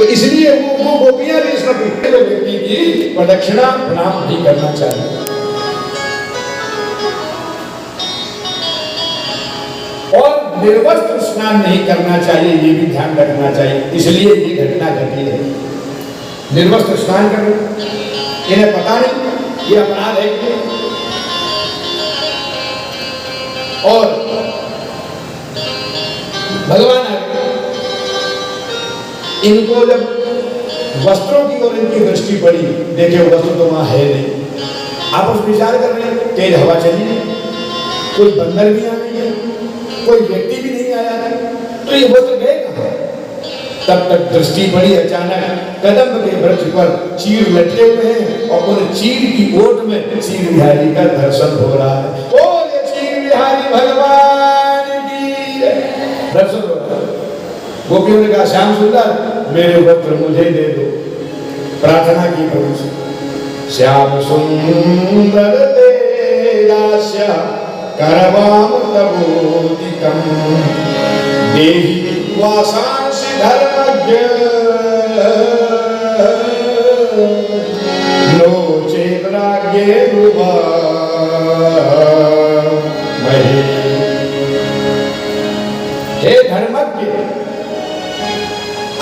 तो इसलिए वो गोपियां भी इसमें व्यक्ति की प्रदक्षिणा प्रणाम नहीं करना चाहिए। और निर्वस्त्र स्नान नहीं करना चाहिए, ये भी ध्यान रखना चाहिए। इसलिए ये घटना घटी है। निर्वस्त्र स्नान करना इन्हें पता नहीं ये अपराध है कि, और भगवान इनको जब वस्त्रों की ओर इनकी दृष्टि पड़ी, देखे वस्त्र तो वहां है नहीं, आपस में विचार कर रहे हैं, तेज हवा चली है, कोई बंदर भी आ नहीं है, कोई व्यक्ति भी नहीं आया है, तो ये वस्त्र गए कहां? तब तक दृष्टि पड़ी, अचानक कदम के वृक्ष पर चीर लटके हुए हैं और उन चीर की ओट में चीर बिहारी का दर्शन हो रहा है। ओ ये चीर बिहारी भगवान की दर्शन हो रहा है। गोपियों ने कहा, श्याम सुंदर मेरे वस्त्र मुझे दे दो। प्रार्थना की प्रभु से, श्याम सुंदर तेरास्य करवाम तबोदितम देहि वासांसि धर्मज्ञ नो चेतराज्ञे रुवा महे। हे धर्मज्ञ,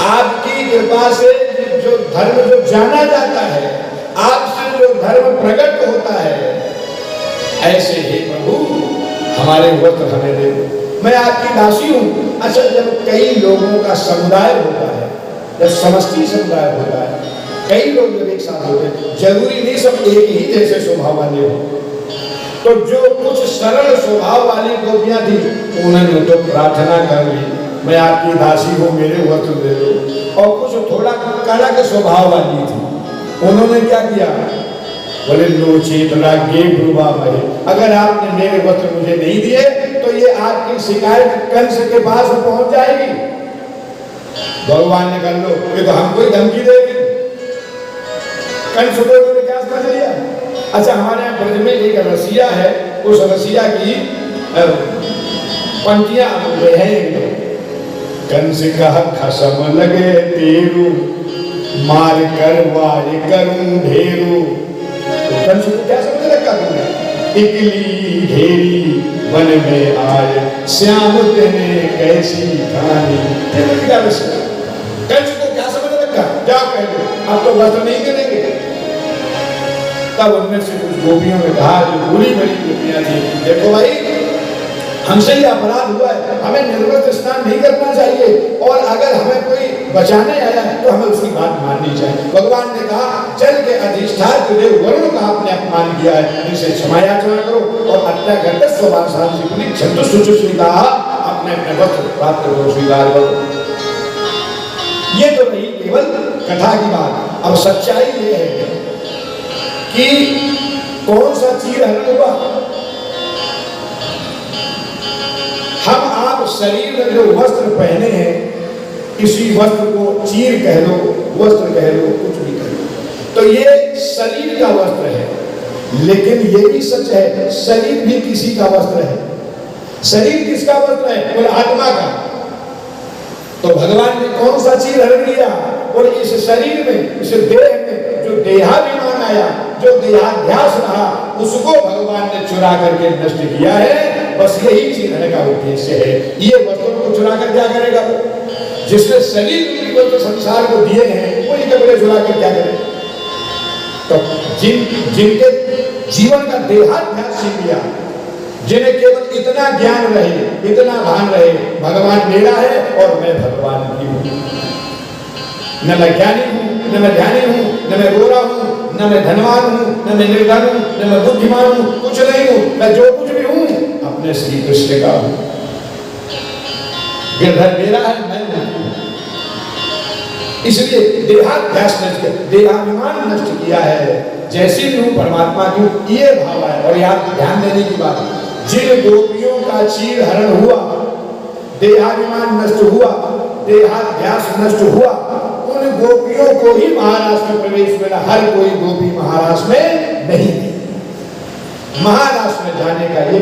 आपकी कृपा से जो धर्म जो जाना जाता है, आपसे जो धर्म प्रकट होता है, ऐसे ही प्रभु हमारे वस्त्र हमें दे दो। मैं आपकी दासी हूं। अच्छा, जब कई लोगों का समुदाय होता है, जब समष्टि समुदाय होता है, कई लोग जब एक साथ होते हैं, जरूरी नहीं सब एक ही जैसे स्वभाव वाले हो। तो जो कुछ सरल स्वभाव वाली गोपियां थी, उन्होंने तो प्रार्थना कर ली, मैं आपकी दासी हूँ, मेरे वस्त्र दे दो। और कुछ थोड़ा कड़ा के स्वभाव वाली थी, उन्होंने क्या किया, बोले नो चेतराज्ञे रुवा महे। अगर आपने मेरे वस्त्र मुझे नहीं दिए तो ये आपकी शिकायत कंस के पास पहुंच जाएगी। भगवान ने कर लो, ये तो हमको ही धमकी देगी। कंस को क्या समझ लिया? अच्छा, हमारे यहाँ ब्रज में एक रसिया है, उस रसिया की पंक्तियां है, कंस कहा खसम लगे तेरू, मार कर वार करूं ढेरू। तो कंस को क्या समझ रखा तुमने? टिकली ढेरी वन में आए, श्याम तेने कैसी कहानी। कंस को क्या समझ रखा? क्या कह दो, आप तो वस्त्र नहीं करेंगे। तब उनमें से कुछ गोपियों ने कहा, जो बुरी बड़ी गोपियां थी, देखो भाई हमसे ही अपराध हुआ है, हमें निर्वस्त्र स्नान नहीं करना चाहिए, और अगर हमें कोई बचाने आया है तो हमें उसकी बात माननी चाहिए। भगवान ने कहा, जल के अधिष्ठात्र देव वरुण का आपने अपमान किया है, इसे क्षमा याचना करो और अत्यागत स्वभावशांति छंदो सुचिस्मिता अपने अपने वस्त्र प्राप्त करो, स्वीकार करो। ये तो नहीं केवल कथा की बात। अब सच्चाई ये है कि कौन सा चीर हरण हुआ? हम आप शरीर में जो वस्त्र पहने हैं, किसी वस्त्र को चीर कह लो, वस्त्र कह लो, कुछ भी कह लो, तो ये शरीर का वस्त्र है। लेकिन ये भी सच है, शरीर भी किसी का वस्त्र है। शरीर किसका वस्त्र है? बोले आत्मा का। तो भगवान ने कौन सा चीर हरण किया? बोले इस शरीर में, इस देह में जो देहाभिमान आया, जो देहाध्यास रहा, उसको भगवान ने चुरा करके नष्ट किया है। बस यही चीर का उद्देश्य है। ये वस्त्रों को चुरा कर क्या करेगा? जिसने शरीर को तो संसार को दिए हैं, वो ये कपड़े चुरा कर क्या करे? तो जिनके जीवन का देहाध्यास सीख लिया, जिन्हें केवल इतना ज्ञान रहे, इतना भान रहे, भगवान मेरा है और मैं भगवान की हूँ। न मैं ज्ञानी हूँ, न मैं ध्यानी हूँ, न मैं गोरा हूँ, न मैं धनवान हूँ, न मैं निर्धन हूँ, न मैं बुद्धिमान हूँ, कुछ नहीं हूँ। मैं जो कुछ भी हूँ अपने श्री कृष्ण का हूँ। गिरधर मेरा है, मैं हूँ। इसलिए देहाध्यास नष्ट किया, देहाभिमान नष्ट किया है। जैसे भी हूँ परमात्मा की, ये भाव है। और यहाँ ध्यान देने की बात, जिन गोपियों का चीर हरण हुआ, देहाभिमान नष्ट हुआ, देहाध्यास नष्ट हुआ, उन गोपियों को ही महाराज में प्रवेश मिला। हर कोई गोपी महाराज में नहीं थी। महाराज में जाने का ये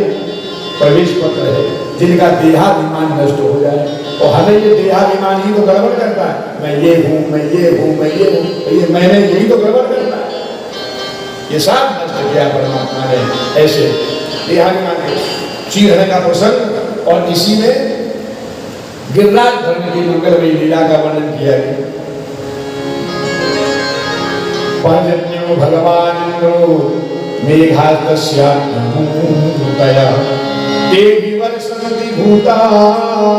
प्रवेश पत्र है, जिनका देहाभिमान नष्ट हो जाए। और हमें ये देहाभिमान ही तो गड़बड़ करता है, मैं ये हूँ, मैं ये हूँ, मैं ये हूँ, ये मैंने, यही तो गड़बड़ करता है। ये सब नष्ट किया परमात्मा ने ऐसे देहाभिमान के चीरने का प्रसंग, और इसी में गिरिराज धर्म की मंगलमयी लीला का वर्णन किया गया। पर्जन्यो भगवान इंद्रो मेघास्तस्यात्मभूतया ते विवर्षन्ति भूतानां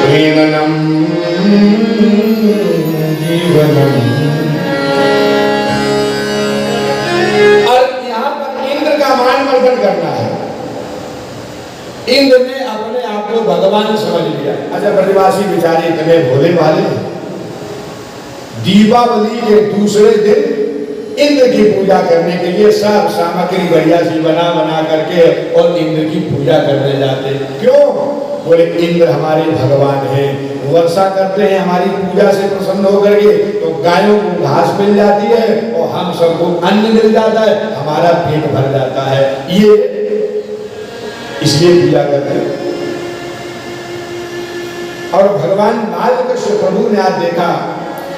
प्रेरणं जीवनम्। और यहाँ पर इंद्र का मान वर्धन करना है। इंद्र ने अपने आप को भगवान समझ लिया। अच्छा, ब्रजवासी बेचारे इतने भोले भाले, दीपावली के दूसरे दिन इंद्र की पूजा करने के लिए सब सामग्री बढ़िया सी बना बना करके और इंद्र की पूजा करने जाते। क्यों? बोले इंद्र हमारे भगवान हैं, वर्षा करते हैं हमारी पूजा से प्रसन्न होकर के, तो गायों को घास मिल जाती है और हम सबको अन्न मिल जाता है, हमारा पेट भर जाता है, ये इसलिए पूजा करते हैं। और भगवान बालकृष्ण प्रभु ने आज देखा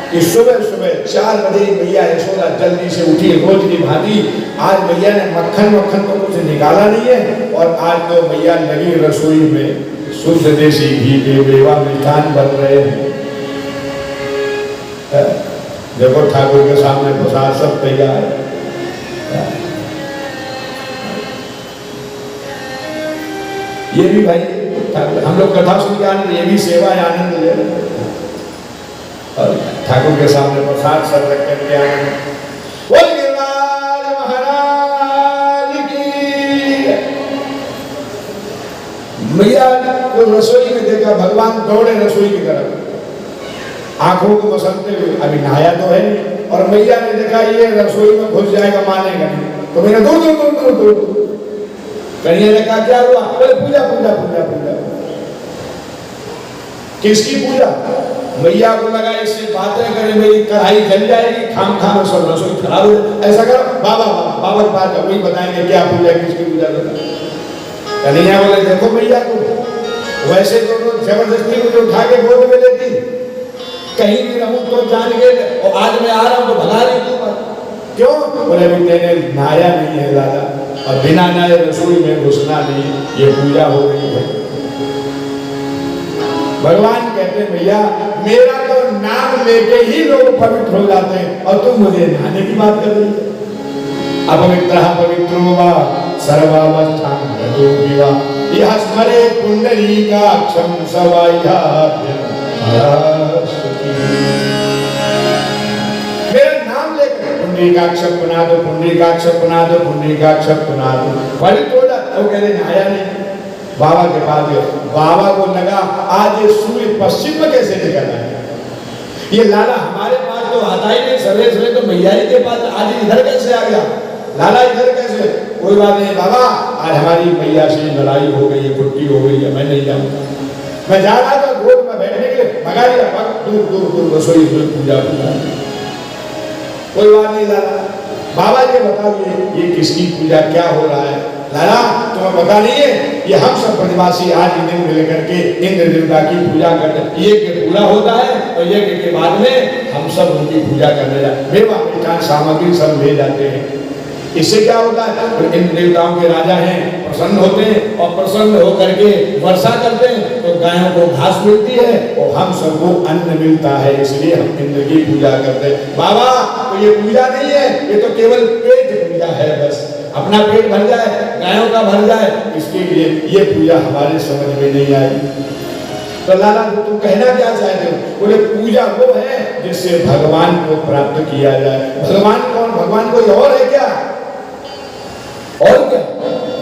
कि सुबह सुबह 4 बजे मैया यशोदा जल्दी से उठी, रोज की भांति। आज मैया ने मक्खन तो कुछ निकाला नहीं है, और आज तो मैया लगी रसोई में, शुद्ध देसी घी के मेवा मिष्ठान बन रहे हैं। देखो ठाकुर के सामने प्रसाद सब तैयार है। ये भी भाई हम लोग कथा सुन के आनंद, ये भी सेवा है, आनंद ले रहे हैं। और ठाकुर के सामने प्रसाद सब रख करके आनंद। बोल गिरिराज महाराज की। मैया को रसोई में देखा, भगवान दौड़े रसोई की तरफ, आंखों को मसलते हुए। अभी नहाया तो है नहीं, और मैया ने देखा ये रसोई में घुस जाएगा, मानेगा नहीं, तो मैंने दूर दूर दूर दूर दूर। कन्हैया ने कहा क्या हुआ? बोले पूजा पूजा पूजा पूजा। किसकी पूजा? मैया को लगा इससे बातें करे मेरी कढ़ाई जल जाएगी, खाम खाम सब रसोई खराब हो। ऐसा करो बाबा बाबा के पास वही बताएंगे क्या पूजा, किसकी पूजा करना। कन्हैया बोले देखो मैया को, वैसे तो जबरदस्ती मुझे उठा के गोद में लेती, कहीं भी रहूं तो जान के, और आज मैं आ रहा हूं तो भगा रही तू। क्यों? बोले अभी मैंने नहाया नहीं है लाला, और बिना नहाए रसोई में घुसना नहीं, ये पूजा हो रही है। भगवान कहते भैया मेरा तो नाम लेके ही लोग पवित्र हो जाते हैं, और तुम मुझे नहाने की बात कर रही है। अपवित्रः पवित्रो वा सर्वावस्थां गतो विवा यः स्मरे पुंडरीकाक्षं सवाह्याभ्यं हरस्वती। मेरा नाम लेकर पुंडरीकाक्षं पुनादो, पुंडरीकाक्षं पुनादो, पुंडरीकाक्षं पुनादो, पवित्र हो जाता। वो कहते नहाया नहीं, बाबा के पास गए। बाबा को लगा आज ये सूर्य पश्चिम में कैसे निकल आया, ये लाला हमारे पास तो आता ही नहीं, सवेरे सवेरे तो मैया के पास, आज इधर कैसे आ गया लाला, इधर कैसे? कोई बात नहीं बाबा, आज हमारी मैया से लड़ाई हो गई है, छुट्टी हो गई है, मैं नहीं जाऊंगा। मैं जा रहा था गोद में बैठने के लिए, भगा दिया, दूर दूर दूर रसोई में पूजा पूजा। कोई बात नहीं लाला, बाबा ये बताइए ये किसकी पूजा, क्या हो रहा है? लाला तुम्हें पता नहीं है, ये हम सब ब्रजवासी आज ही दिन मिल करके इंद्र देवता की पूजा करते हैं। यज्ञ पूरा होता है और यज्ञ के बाद में हम सब उनकी पूजा करने जाते, मेवा मिष्ठान सामग्री सब ले जाते हैं। इससे क्या होता है? इंद्र देवताओं के राजा हैं, प्रसन्न होते हैं, और प्रसन्न होकर के वर्षा करते हैं, तो गायों को घास मिलती है और हम सबको अन्न मिलता है, इसलिए हम इंद्र की पूजा करते हैं। बाबा तो ये पूजा नहीं है, ये तो केवल पेट पूजा है, बस अपना पेट भर जाए, गायों का भर जाए, इसके लिए ये पूजा हमारे समझ में नहीं आई। तो लाला तुम कहना क्या चाहते हो? बोले पूजा वो है जिससे भगवान को प्राप्त किया जाए। भगवान कौन? भगवान कोई और है क्या? और क्या?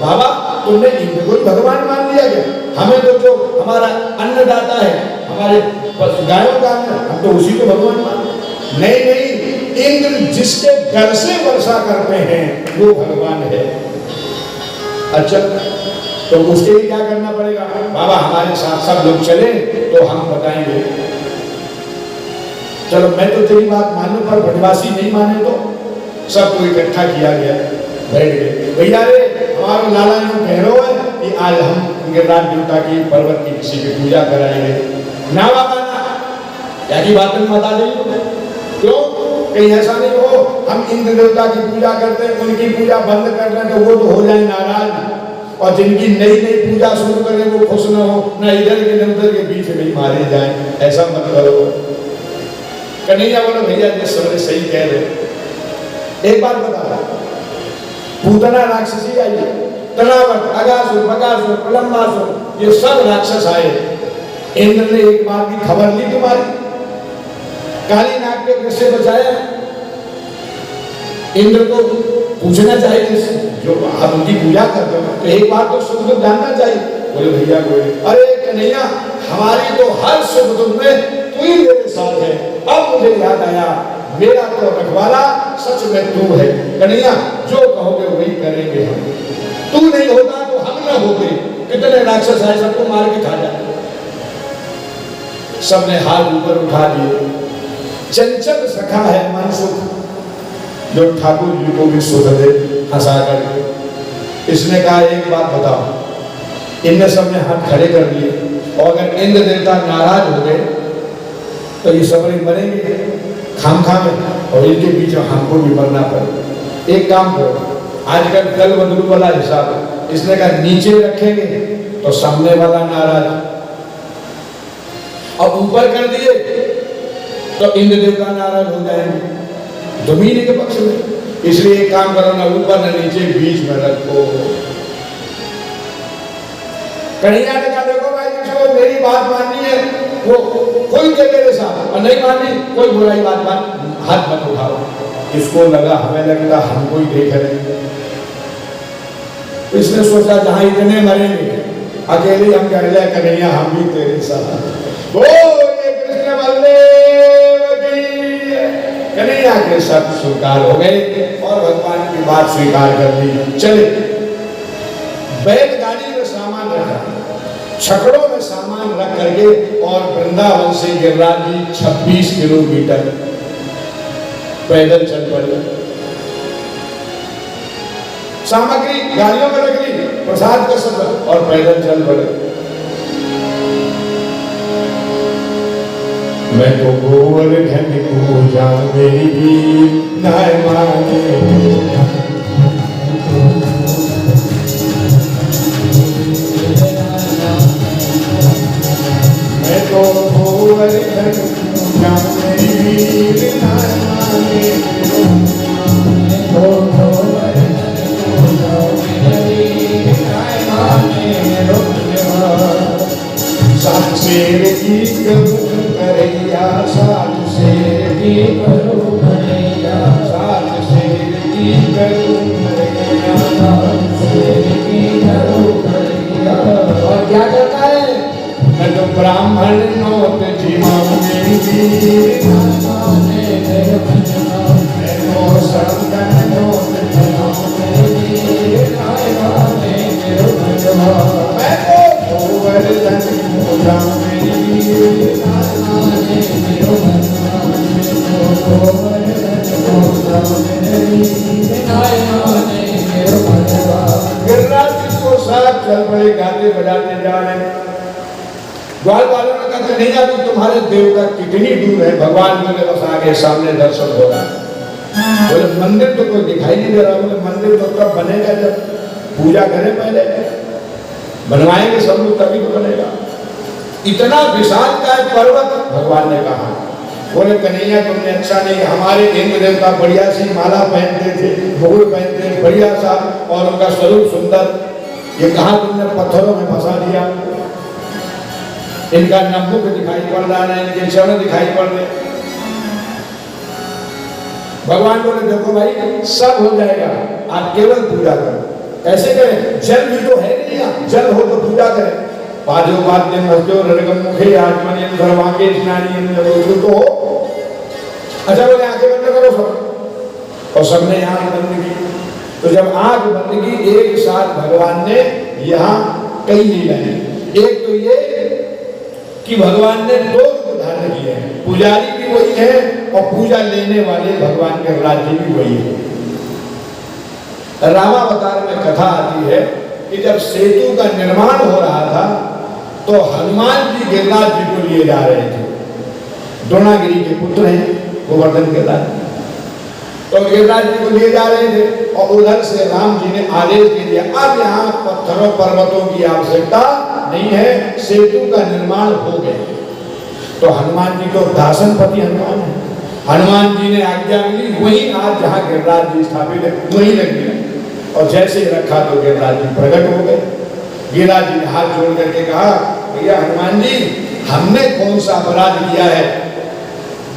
बाबा तुमने इंद्र को भगवान मान लिया क्या? हमें तो जो हमारा अन्नदाता है, हमारे गायों का अन्न, हम तो उसी को भगवान मानते। नहीं नहीं, इंद्र जिसके घर से वर्षा करते हैं वो भगवान है। अच्छा तो उसके लिए क्या करना पड़ेगा? बाबा हमारे साथ सब लोग चले तो हम बताएंगे। चलो मैं तो तेरी बात मान लूं, पर ब्रजवासी नहीं माने तो सबको इकट्ठा किया गया, बैठ गए। भैया रे हमारा लाला यूं कह रहा है कि आज हम गिरिराज देवता की पर्वत की किसी की पूजा कराई गई ना बाबा ना, क्या की बात में बता दी क्यों? कहीं ऐसा नहीं हो हम इंद्र देवता की पूजा करते हैं उनकी पूजा बंद कर रहे हैं तो वो तो हो जाए नाराज, और जिनकी नई नई पूजा शुरू करें वो खुश ना हो, ना इधर के न उधर के बीच में मारे जाए, ऐसा मत करो। कन्हैया बोलो भैया जिस समय सही कह रहे। एक बात बता, पूतना राक्षसी आई, तनावट, अगासुर, बकासुर, प्रलंबासुर, ये सब राक्षस आए। इंद्र ने एक बार की खबर ली तुम्हारी, काली नाग के विष से बचाया। इंद्र को पूछना चाहिए जो आप उनकी पूजा करते हो तो एक बार तो सुख दुख जानना चाहिए। बोले भैया बोले अरे कन्हैया हमारी तो हर सुख दुख में तू ही मेरे साथ है। अब मुझे याद आया मेरा तो रखवाला सच में तू है। कन्हैया जो कहोगे वही करेंगे हम, तू नहीं होता तो हम न होते। कितने राक्षस आए सबको मार के खा जाते। सबने हाथ ऊपर उठा दिए। चंचल सखा है मन सुख जो ठाकुर जी को भी सुख दे हंसा करके। इसने कहा एक बात बताओ, इनने सबने हाथ खड़े कर दिए और अगर इंद्र देवता नाराज हो गए तो ये सब मरेंगे खामखा में और इनके बीच में हमको भी मरना पड़े। एक काम करो, आजकल कल बदलू वाला हिसाब, इसने कहा नीचे रखेंगे तो सामने वाला नाराज, और ऊपर कर दिए तो इंद्र देवता नाराज हो जाएंगे जमीन के पक्ष में। इसलिए एक काम करो ना ऊपर ना नीचे बीच में रखो। कन्हैया ने कहा देखो भाई जिसको मेरी बात माननी है वो कोई के मेरे साथ, और नहीं माननी कोई बुराई बात हाथ मत उठाओ। इसको लगा हमें लगता हमको ही देख रहे। इसने सोचा जहां इतने मरेंगे अकेले हम कह रहे कन्हैया हम भी तेरे साथ। ओ ये कृष्ण बलदेव की। कन्हैया के शब्द स्वीकार हो गए और भगवान की बात स्वीकार कर दी। चले बैलगाड़ी में सामान रखा, छकड़ों में सामान रख करके और वृंदावन से गिरिराज जी 26 किलोमीटर पैदल चल पड़े। सामग्री गाड़ियों में रख ली, प्रसाद का सब, और पैदल चल पड़े। मैं तो गोवर्धन पूजा मेरी भी नाय माने। मैं तो गोवर्धन पूजा मेरी भी नाय माने। सात शेर की करूं करैया, सात शेर की करूं करैया, सात शेर की करूं करैया, सात शेर की करूं करैया। और क्या करता है? मैं तो ब्राह्मण नौत जीवाऊं मेरी वीर माने मेरे भजना। मैं तो संतन नौत जीवाऊं मेरी वीर माने मेरे भजना। मैं तो गोवर्धन पूजा मेरी वीर माने मेरे भजना। गोवर्धन पूजा मेरी वीर माने मेरे भजना। गिरिराज को साथ चल पड़े, गाते बजाते जा रहे। ग्वाल वालों ने कहा नहीं जाती तुम्हारे देवता कितनी दूर है? भगवान बोले बस आगे सामने दर्शन हो रहा। बोले मंदिर तो कोई दिखाई नहीं दे रहा। बोले मंदिर तो तब बनेगा जब पूजा करें, पहले बनवाएंगे सब लोग तभी तो बनेगा। इतना विशाल का पर्वत, भगवान ने कहा। बोले कन्हैया तुमने अच्छा नहीं, हमारे इंद्र देवता बढ़िया सी माला पहनते थे, मुकुट पहनते थे बढ़िया सा, और उनका स्वरूप सुंदर, ये कहा तुमने पत्थरों में फंसा दिया। इनका न मुख दिखाई पड़ रहा है, इनके चरण दिखाई पड़ रहे। भगवान बोले देखो भाई सब हो जाएगा, आप केवल पूजा करो। कैसे करें? जल भी तो है नहीं, जल हो तो पूजा करें। पाजो वाद्य मस्जो रड़गम मुखे आत्मनि सर्वांगे स्नानी तो हो। अच्छा बोले आंखें बंद करो सब, और सबने आंख बंद की। तो जब आंख बंद की एक साथ भगवान ने यहाँ कई लीलाएं। एक तो ये कि भगवान ने दो रूप धारण किए हैं, पुजारी भी वही है और पूजा लेने वाले भगवान के राज्य भी वही है। रामावतार में कथा आती है कि जब सेतु का निर्माण हो रहा था तो हनुमान जी गिरिराज जी को लिए जा रहे थे। द्रोणागिरी के पुत्र हैं गोवर्धन गिरिराज, तो गिरिराज जी को लिए जा रहे थे और उधर से राम जी ने आदेश दे दिया अब यहाँ पत्थरों पर्वतों की आवश्यकता नहीं है, सेतु का निर्माण हो गया। तो हनुमान जी तो दासनपति हनुमान है, हनुमान जी ने आज्ञा मिली वही आज जहाँ गिरिराज जी स्थापित है वही लग गया और जैसे ही रखा तो गिरिराज जी प्रकट हो गए। गिरिराज जी ने हाथ जोड़ करके कहा भैया हनुमान जी हमने कौन सा अपराध किया है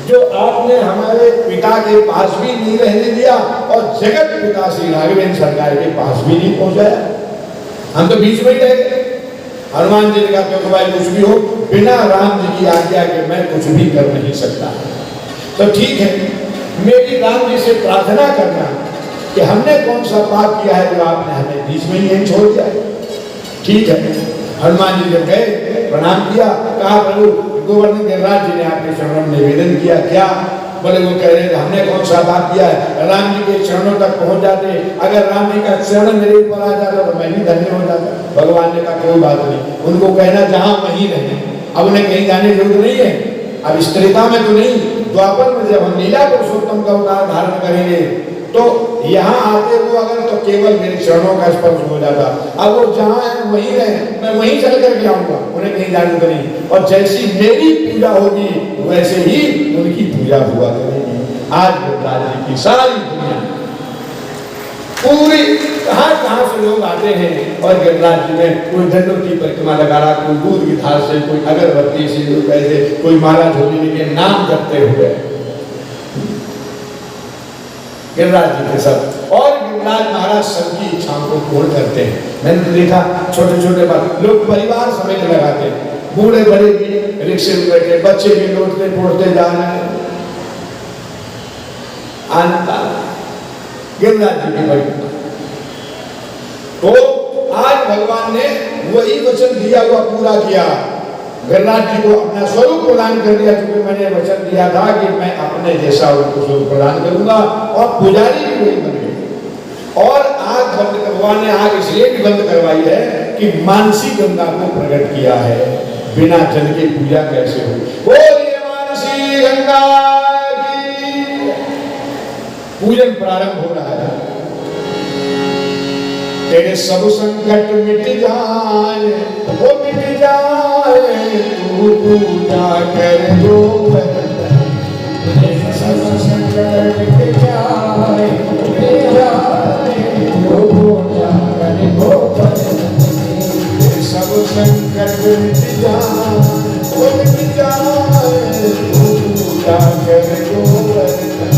जो आपने हमारे पिता के पास भी नहीं रहने दिया और जगत पिता श्री राघवेंद्र सरकार के पास भी नहीं पहुंचाया, हम तो बीच में ही रह गए। हनुमान जी ने कहा क्योंकि भाई कुछ भी हो बिना राम जी की आज्ञा के मैं कुछ भी कर नहीं सकता, तो ठीक है मेरी राम जी से प्रार्थना करना कि हमने कौन सा पाप किया है जो आपने हमें बीच में ही नहीं छोड़ दिया। ठीक है, हनुमान जी जब गए प्रणाम किया, कहा प्रभु गोवर्धन गिरिराज जी ने आपके चरणों में निवेदन किया, क्या? बोले वो कह रहे थे हमने कौन सा पाप किया है, राम जी के चरणों तक पहुंच जाते, अगर राम जी का चरण मेरे ऊपर आ जाता तो मैं भी धन्य हो जाता। भगवान ने कहा कोई बात नहीं, उनको कहना जहां वहीं रहे, अब उन्हें कहीं जाने की जरूरत नहीं है। अब इस त्रेता में तो नहीं, द्वापर में जब हम लीला पुरुषोत्तम का अवतार धारण करेंगे तो यहाँ आते वो अगर तो केवल मेरे चरणों का स्पर्श हो जाता, अब वो जहाँ है वहीं रहे, मैं वहीं चल करके आऊंगा, उन्हें कहीं जाने को नहीं। और जैसी मेरी पूजा होगी वैसे ही उनकी पूजा हुआ करेगी। आज गिरिराज जी की सारी दुनिया पूरी कहाँ से लोग आते हैं और गिरिराज जी में कोई दंडों की परिक्रमा लगा रहा, कोई दूध की धार से, कोई अगरबत्ती से, ऐसे कोई माला झोली के नाम जपते हुए गिरिराज जी के साथ। और गिरिराज महाराज सबकी इच्छाओं को पूर्ण करते हैं। मैंने तो देखा छोटे छोटे बात लोग परिवार समेत लगाते हैं, बूढ़े बड़े भी रिक्शे में बैठे, बच्चे भी लौटते पोड़ते जा रहे हैं, गिरिराज जी की परिक्रमा। तो आज भगवान ने वही वचन दिया हुआ पूरा किया, गिरिराज जी को अपना स्वरूप प्रदान कर दिया, क्योंकि मैंने वचन दिया था कि मैं अपने जैसा उनको स्वरूप प्रदान करूंगा और पुजारी भी वही बन गए। और आग बंद, भगवान ने आग इसलिए भी बंद करवाई है कि मानसी गंगा को प्रकट किया है, बिना जल के पूजा कैसे हो। बोलिए मानसी गंगा की। पूजन प्रारंभ हो रहा है, तेरे सब संकट मिट जाए, वो मिट जाए, तू पूजा कर गोवर्धन। तेरे सब संकट मिट जाए, मिट जाए, तू पूजा कर गोवर्धन। तेरे सब संकट मिट जाए, वो मिट जाए, तू पूजा कर गोवर्धन।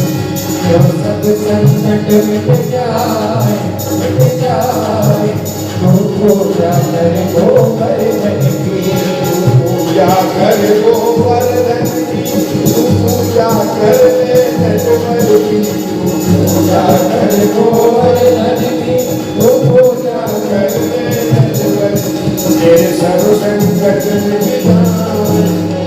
तेरे सब संकट मिट जाए, मिट जाए, तू पूजा कर गोवर्धन की, तू पूजा कर गोवर्धन की, तू पूजा कर नटवर की, तू पूजा कर गोवर्धन की, तू पूजा कर नटवर की। तेरे सब संकट मिट जाए,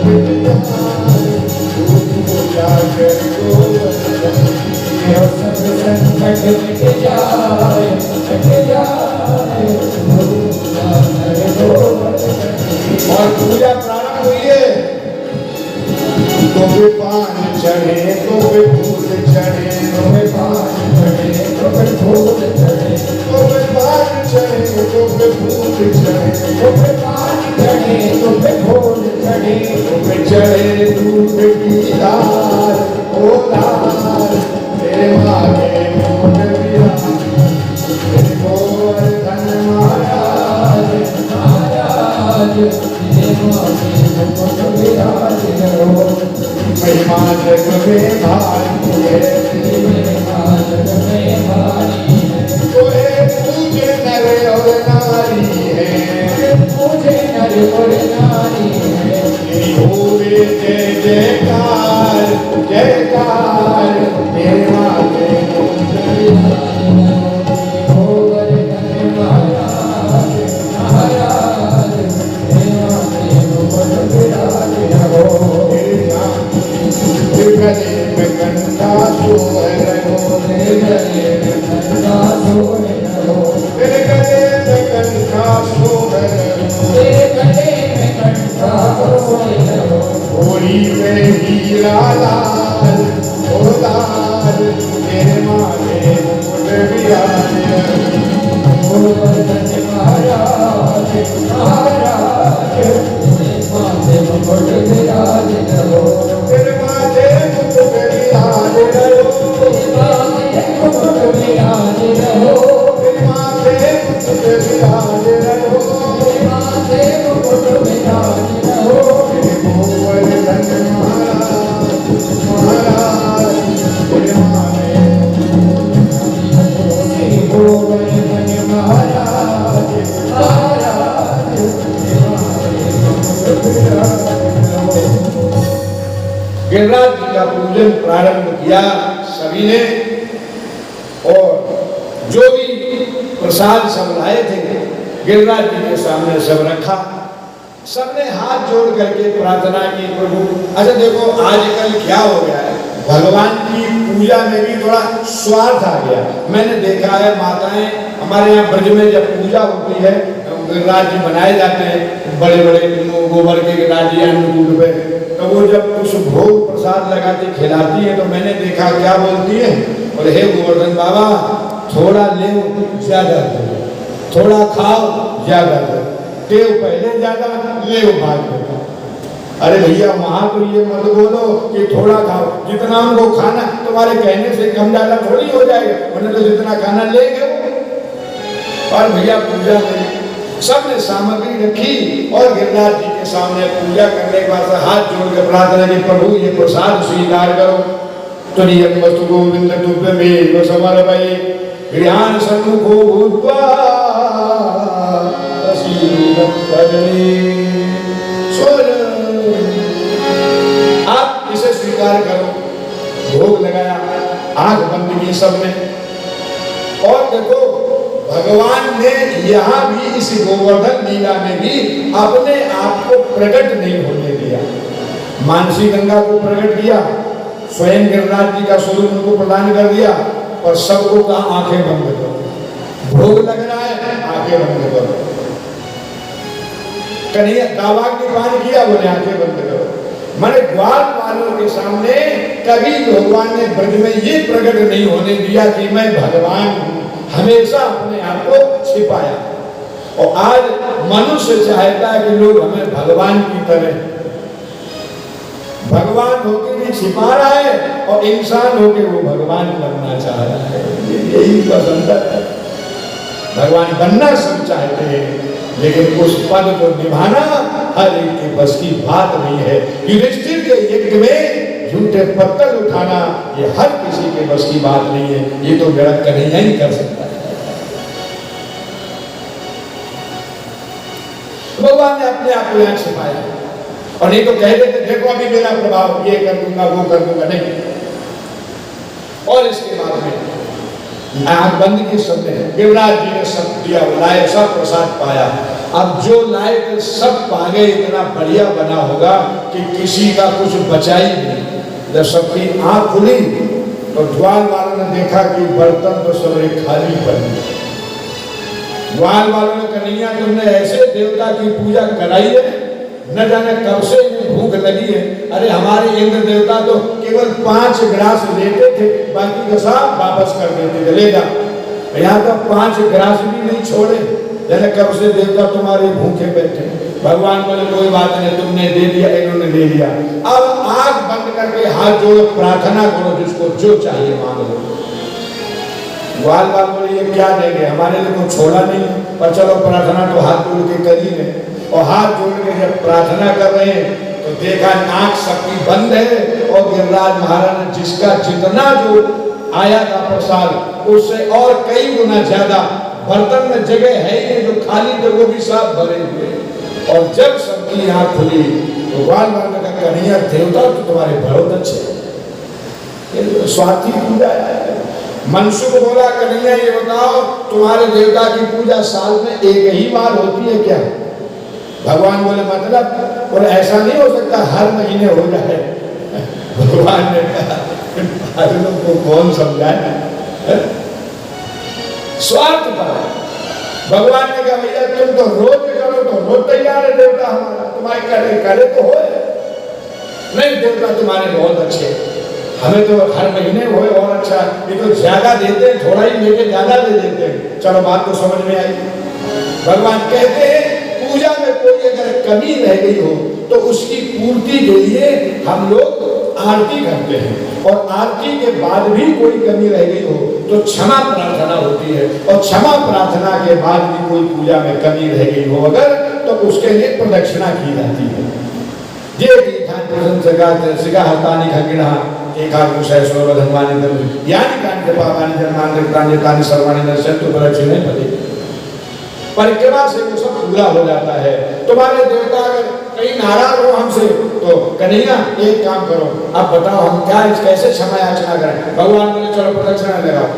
मिट जाए, तू पूजा कर गोवर्धन की। तेरे सब संकट मिट जाए, मिट जाए, तू पूजा कर गोवर्धन की। और पूजा प्रारंभ हुई है, तो वे पान चढ़े, तो वे फूल चढ़े, तो वे पान चढ़े, तो वे फूल चढ़े, तो वे पान चढ़े, तो वे फूल चढ़े, तो वे पान चढ़े, तो वे फूल चढ़े, तो वे चढ़े दूध की धार, ओ धार तेरे मागे मोट विराज, तेरे गोवर्धन महाराज, महाराज तेरे मागे मोट विराज करो। महिमा जग में भारी है, महिमा जग में भारी है, तोरे पूजे नर और नारी है, पूजे नर और नारी है। तेरी होवे जय जयकार, जयकार तेरे मागे मोट विराज करो। गोवर्धन महाराज, महाराज तेरे मागे मोट विराज करो। गले में कंधा सोए रहो, गले में कंधा सोए रहो, गले में कंधा माथे हीरा लाल ओ लाल तेरे माथे मुकुट विराजे गोवर्धन महाराज महाराज तेरे माथे मुकुट विराजे रहो तेरे माथे मुकुट विराजे रहो तेरे माथे मुकुट विराजे रहो तेरे माथे मुकुट विराजे रहो तेरे माथे मुकुट विराजे रहो तेरे गोवर्धन महाराज महाराज तेरे माथे गोवर्धन महाराज महाराज गिरिराज जी का पूजन प्रारंभ किया सभी ने और जो भी प्रसाद सब लाए थे गिरिराज जी के सामने सब रखा सबने हाथ जोड़ करके प्रार्थना की प्रभु अच्छा देखो आजकल क्या हो गया है भगवान की पूजा में भी थोड़ा स्वार्थ आ गया मैंने देखा है माताएं हमारे यहाँ ब्रज में जब पूजा होती है गिरिराज जी बनाए जाते हैं बड़े बड़े गोबर के गिरिराज जी अन्नकूट पे तो वो जब कुछ भोग प्रसाद लगाती खिलाती है तो मैंने देखा क्या बोलती है और हे गोवर्धन बाबा थोड़ा ले ज्यादा दो थोड़ा खाओ ज्यादा दो टेव पहले ज्यादा ले बाद में अरे भैया वहां तो ये मत बोलो कि थोड़ा खाओ जितना उनको खाना तुम्हारे कहने से कम ज्यादा थोड़ी हो जाएगा उन्होंने तो जितना खाना लेंगे और भैया पूजा में सबने सामग्री रखी और गिरिराज जी के सामने पूजा करने के बाद हाथ जोड़ के प्रार्थना की प्रभु ये प्रसाद स्वीकार करो तो वस्तु गोविंद तुभ्य में समर्पये गृहान सन्मुखो भूत्वा आप इसे स्वीकार करो भोग लगाया आंख बंद की सबने और देखो भगवान ने यहाँ भी इस गोवर्धन लीला में भी अपने आप को प्रकट नहीं होने दिया मानसी गंगा को प्रकट किया स्वयं गिरिराज जी का स्वरूप उनको प्रदान कर दिया और सबको कहा आंखें बंद करो भोग लग रहा है आंखें बंद करो कन्हैया दावाग्नि पान किया बोले आंखें बंद करो मैंने ग्वाल वालों के सामने कभी भगवान ने ब्रज में ये प्रकट नहीं होने दिया कि मैं भगवान हूं हमेशा अपने आप को छिपाया और आज मनुष्य चाहता है कि लोग हमें भगवान की तरह भगवान होके भी छिपा रहा है और इंसान होके वो भगवान बनना चाह रहा है यही पसंद है भगवान बनना सब चाहते हैं लेकिन उस पद को निभाना हर एक के बस की बात नहीं है युधिष्ठिर के यज्ञ में झूठे पत्थर उठाना ये हर किसी के बस की बात नहीं है ये तो मेरा कन्हैया ही कर सकता है भगवान ने अपने आप को यहाँ छिपाया और नहीं तो कह देते देखो अभी मेरा प्रभाव ये कर दूंगा वो कर दूंगा नहीं और इसके बाद में आंख बंद की सबने गिरिराज जी ने सब दिया लाए सब प्रसाद पाया अब जो लाए थे सब पा गए इतना बढ़िया बना होगा कि किसी का कुछ बचा ही नहीं जब सबकी आंख खुली तो द्वार वालों ने देखा कि बर्तन तो सब खाली पड़े ग्वाल वालों ने कन्हैया तुमने ऐसे देवता की पूजा कराई है न जाने कब से भूख लगी है अरे हमारे इंद्र देवता तो केवल 5 गिलास लेते थे बाकी का सब वापस कर देते थे ले जा यहाँ तो 5 गिलास भी नहीं छोड़े जैसे कब से देवता तुम्हारे भूखे बैठे भगवान बोले कोई बात नहीं तुमने दे दिया इन्होंने ले लिया अब आंख बंद करके हाथ जोड़ प्रार्थना करो जिसको जो चाहिए मांग लो ग्वाल बाल बोले ये क्या देंगे हमारे लिए कुछ छोड़ा नहीं पर चलो प्रार्थना तो हाथ जोड़ के कर ही नहीं और हाथ जोड़ के जब प्रार्थना कर रहे हैं तो देखा आंख सबकी बंद है और गिरिराज महाराज ने जिसका जितना जो आया था प्रसाद उससे और कई गुना ज्यादा बर्तन में जगह है ही जो खाली थे वो भी सब भरे हुए और जब सबकी आंख खुली तो ग्वाल बाल ने कहा कन्हैया देवता तो तुम्हारे बहुत अच्छे स्वार्थी पूजा है मनसु को बोला कन्हैया ये बताओ तुम्हारे देवता की पूजा साल में एक ही बार होती है क्या भगवान बोले मतलब और ऐसा नहीं हो सकता हर महीने हो जाए भगवान ने कहा को कौन समझाए स्वार्थ पर भगवान ने कहा भैया तुम तो रोज करो तो रोज तैयार है देवता हमारा तुम्हारे करे करे तो हो नहीं देवता तुम्हारे बहुत अच्छे, हमें तो हर महीने हुए और अच्छा, ये तो ज्यादा देते हैं, थोड़ा ही लेके ज्यादा दे देते हैं। चलो बात तो समझ में आई। भगवान कहते हैं पूजा में कोई अगर कमी रह गई हो तो उसकी पूर्ति के लिए हम लोग आरती करते हैं, और आरती के बाद भी कोई कमी रह गई हो तो क्षमा प्रार्थना होती है, और क्षमा प्रार्थना के बाद भी कोई पूजा में कमी रह गई हो अगर, तो उसके लिए प्रदक्षिणा की जाती है। ये तीर्थान प्रशंसका सिका हस्तानि खगिनः एकादशः सर्वधर्मानि दर्शय यानि कानि पापानि जन्मानि कृतानि सर्वाणि नश्यन्तु प्रदक्षिणे पते। परिक्रमा से वो सब पूरा हो जाता है। तुम्हारे देवता अगर कहीं नाराज हो हमसे तो कन्हैया एक काम करो, अब बताओ हम क्या कैसे क्षमा याचना करें। भगवान बोले चलो प्रदक्षिणा लगाओ।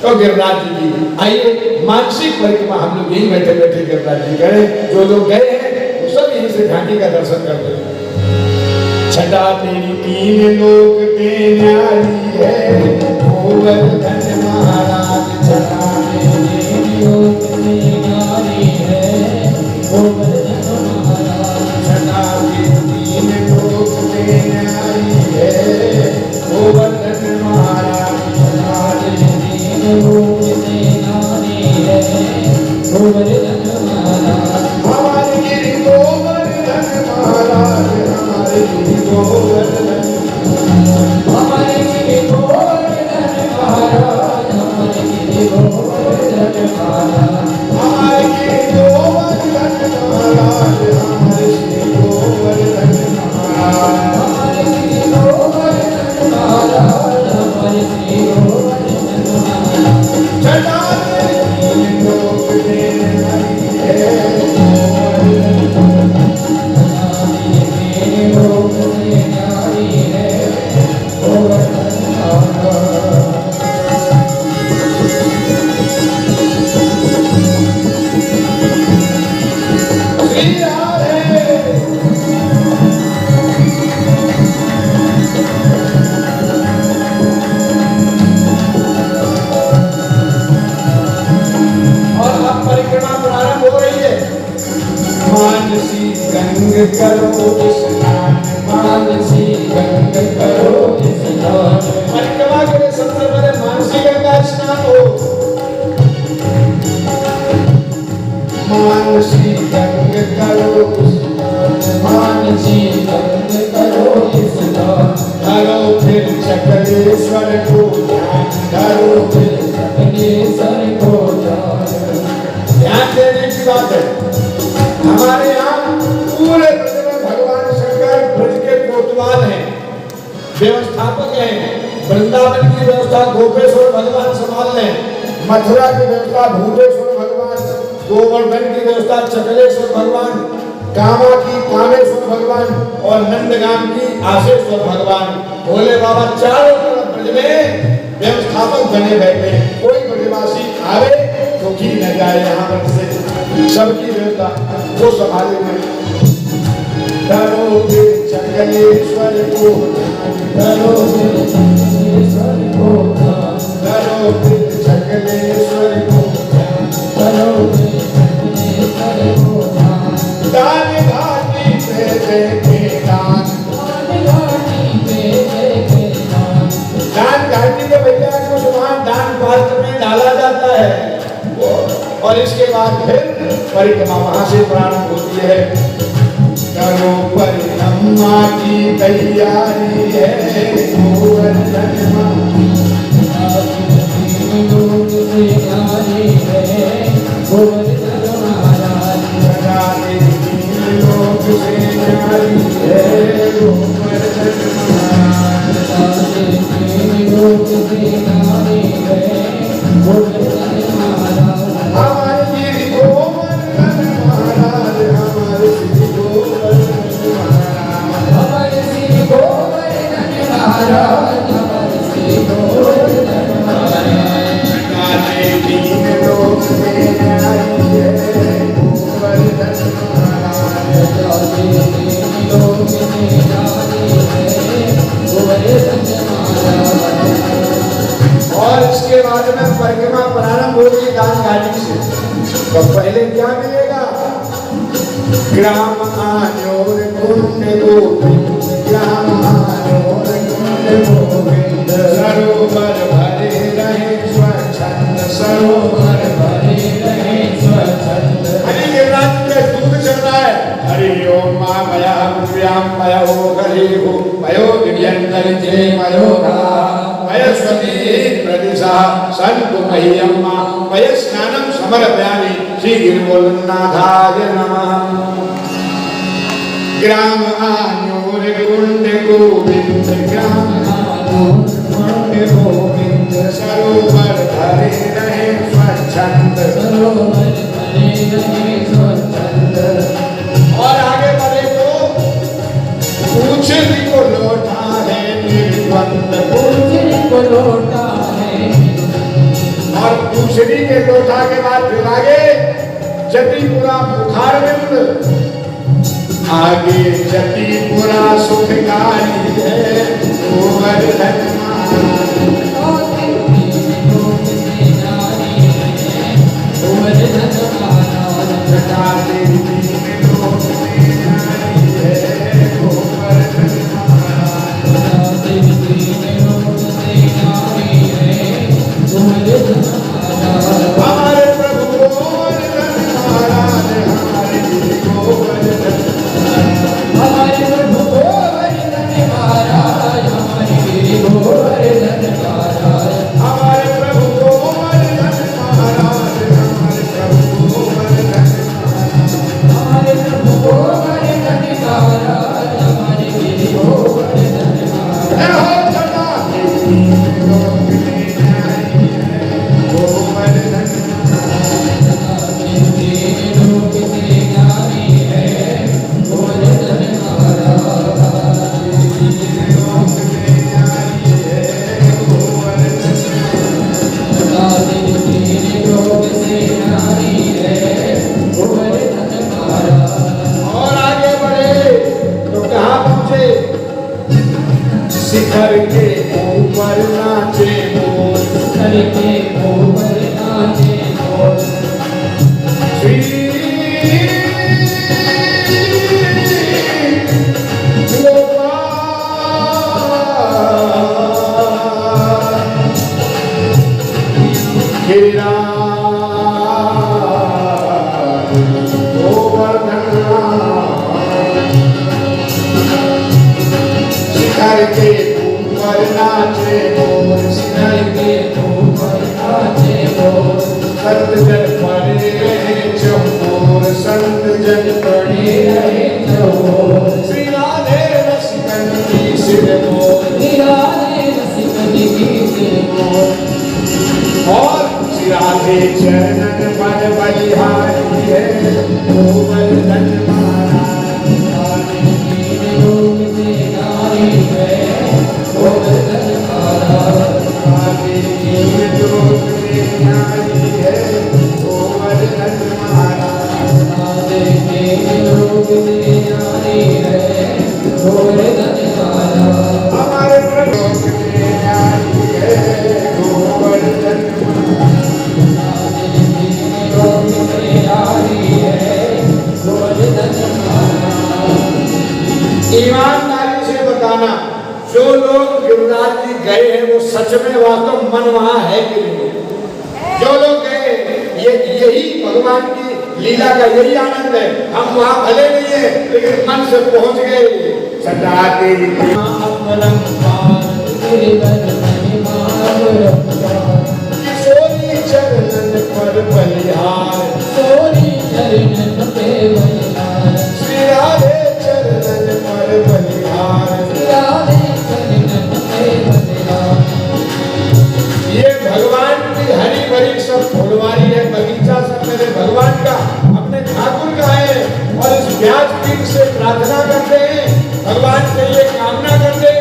तो गिरिराज जी की आइए मानसिक परिक्रमा हम लोग यही बैठे बैठे गिरिराज जी करें। जो लोग गए हैं वो सब यहीं से घाटी का दर्शन करते हैं। छटा तेरी तीन लोक पे न्यारी है, गोवर्धन महाराज छटा तेरी लोक पे न्यारी है, गोवर्धन महाराज छटा तेरी तीन लोक पे न्यारी है, गोवर्धन महाराज छटा तेरी तीन लोक पे न्यारी है, गोवर्धन महाराज हमारे गिरि गोवर्धन महाराज हमारे गिरि गोवर्धन हमारे गिरि गोवर्धन महाराज हमारे गिरि गोवर्धन महाराज हमारे गिरि गोवर्धन महाराज हमारे गिरि गोवर्धन महाराज हमारे गिरि गोवर्धन महाराज हमारे गिरि गोवर्धन महाराज छटा तेरी लोक पे न्यारी है, मानसी गंग करो स्नान, मानसी गंग करो स्नान। परिक्रमा के लिए सबसे पहले मानसी गंगा स्नान हो। मानसी गंग करो स्नान, मानसी गंग करो स्नान। धरो फिर चकलेश्वर को ध्यान, धरो फिर चकलेश्वर को ध्यान देने की बात है। हमारे यहाँ पूरे ब्रज में भगवान शंकर ब्रज के कोतवाल हैं, व्यवस्थापक हैं। वृंदावन की व्यवस्था गोपेश्वर भगवान संभाल लें, मथुरा की व्यवस्था भूतेश्वर भगवान, गोवर्धन की व्यवस्था चकलेश्वर भगवान, कामा की कामेश्वर भगवान और नंदगाम की आशेश्वर भगवान। भोले बाबा चारों तरफ ब्रज में व्यवस्थापक बने बैठे। कोई ब्रजवासी आवे तो की न जाए, यहाँ पर से सबकी व्यवस्था वो संभाले। धरो फिर चकलेश्वर को, धरो फिर चकलेश्वर को, धरो फिर चकलेश्वर को, धरो फिर चकलेश्वर को। दान घाटी पे देखे दान, दान घाटी पे देखे दान। दान घाटी के भैया कुछ वहाँ दान पात्र में डाला जाता है, और इसके बाद फिर परिक्रमा वहां से प्रारंभ होती है। करो परिक्रमा की तैयारी है, गोवर्धन महाराज छटा तेरी लोक पे न्यारी है, गोवर्धन महाराज छटा तेरी लोक पे न्यारी है, गोवर्धन महाराज हमारे गिरि गोवर्धन महाराज हमारे गिरि गोवर्धन महाराज हमारे गिरि गोवर्धन महाराज हमारे गिरि गोवर्धन महाराज। छटा तीन लोक पे न्यारी है, गोवर्धन महाराज छटा तीन लोक पे न्यारी है, गोवर्धन महाराज। और इसके बाद में परिक्रमा प्रारंभ होगी दान घाटी से। तो पहले क्या मिलेगा? ग्राम आन्योर कुंड गोविंद ग्रामानोर कुंड गोविंद सरोवर भरे रहे स्वच्छंद सरोवर भरे रहे स्वच्छंद। हरि गिरिराज में दूध चल रहा है। हरि ओम मा मया व्याम मयो हरि हो मयो दिव्यंतर जय मयो धा मयस्वती प्रदिशा संतु मह्यम्मा मय स्नानं समर्पयामि श्री गिरिवोलनाथाय नमः। ग्राम आन्योर कुंड गोविंद ग्राम आन्योर कुंड गोविंद सरोवर भरे रहे स्वच्छंद सरोवर भरे रहे स्वच्छंद। और आगे बढ़े तो पूछने को लौटा है निर्द्वंद पूछने को लौटा है। और पूछने के लौटा के बाद फिर आगे जतिपुरा मुखारविंद आगे जतिपुरा सुखकारी है गोवर्धन हमारे प्रभु गोवर्धन महाराज हमारे गोवर्धन हमारे प्रभु गोवर्धन महाराज हमारे गोवर्धन महाराज हमारे प्रभु गोवर्धन महाराज हमारे प्रभु गोवर्धन हमारे प्रभु गोवर्धन महाराज हमारे गोवर्धन महाराज। जय हो जटा गोवर्धन और आगे बढ़े तो कहाँ पहुंचे शिखर के ऊपर नाचे मोर करके गोबर नाचे मोर। श्री गोपाल गिरिराज गोवर्धन शिखर के ऊपर नाचे मोर शिखर करके गोबर नाचे मोर। संत जन पड़े रहे चौकोर संत जन पड़े रहे चौकोर श्री राधे रसिकन की सिर मोर निराले रसिकनी की सिर मोर। और श्री राधे चरणन पर बलिहारी है गोवर्धन महाराज लोक से नारी है गोवर्धन महाराज। राधे की लोक में नारी है गोवर्धन महाराज राधे के लोक से नारी है गोवर्धन महाराज। हमारे प्रलोक में नारी है गोवर्धन लोक से नारी है गोवर्धन महाराज। ईमानदारी से बताना जो लोग गिरिराज जी गए हैं वो सच में वास्तव मन वहां है कि नहीं? जो लोग गए ये यही भगवान की लीला का यही आनंद है। हम वहां भले नहीं है लेकिन मन से पहुंच गए। सदा तेरी अपरंपार गिरिवर महिमा किशोरी चरणन पर बलिहार सोरी चरणन पे बलिहार। श्री राधे चरणन पर बलिहार राधे चरणन पे बलिहार। ये भगवान की हरी भरी सब फुलवारी है बगीचा सब मेरे भगवान का अपने ठाकुर का है। और इस व्यासपीठ से प्रार्थना करते हैं भगवान से ये कामना करते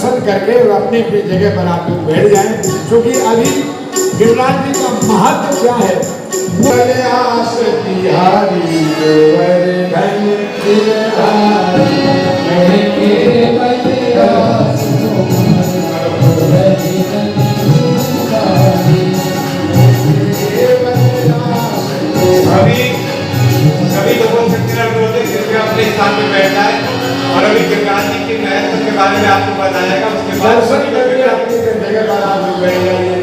दर्शन करके और अपनी अपनी जगह पर आप लोग बैठ जाएं, क्योंकि अभी गिरिराज जी का महत्व क्या है। आस बिहारी गोवर्धन गिरधारी, सभी लोगों से मेरा अनुरोध है कृपया अपने स्थान में बैठ जाए और अभी गिरिराज जी के महत्व के बारे में आपको बताया जाएगा। उसके बाद दर्शन करके अपनी जगह पर आप लोग बैठ जाइए।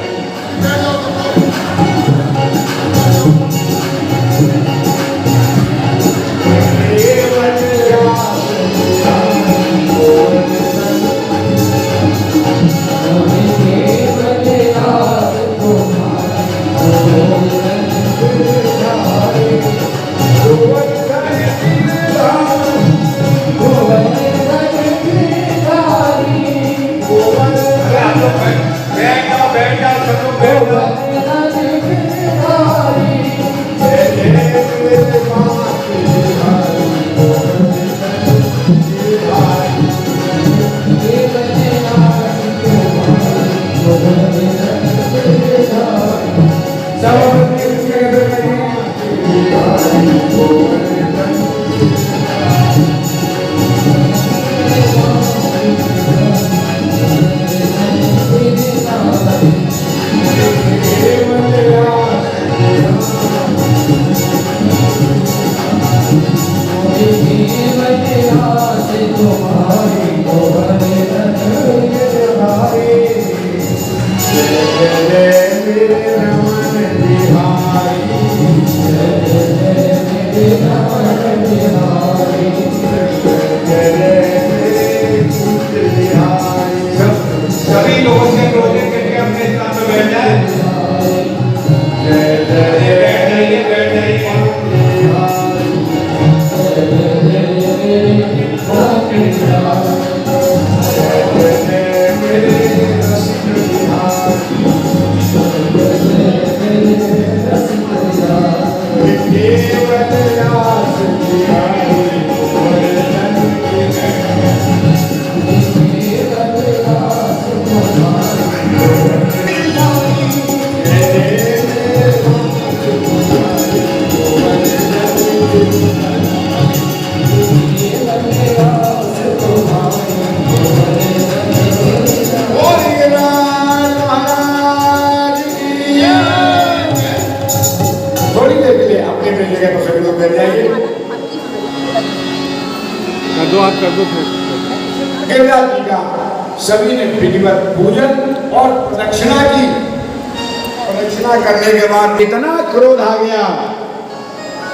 सभी लोगों से अनुरोध है कृपया अपने स्थान में बैठ जाए। बैठ गिरिराज जी का सभी ने विधिवत पूजन और प्रदक्षिणा की। प्रदक्षिणा करने के बाद इतना क्रोध आ गया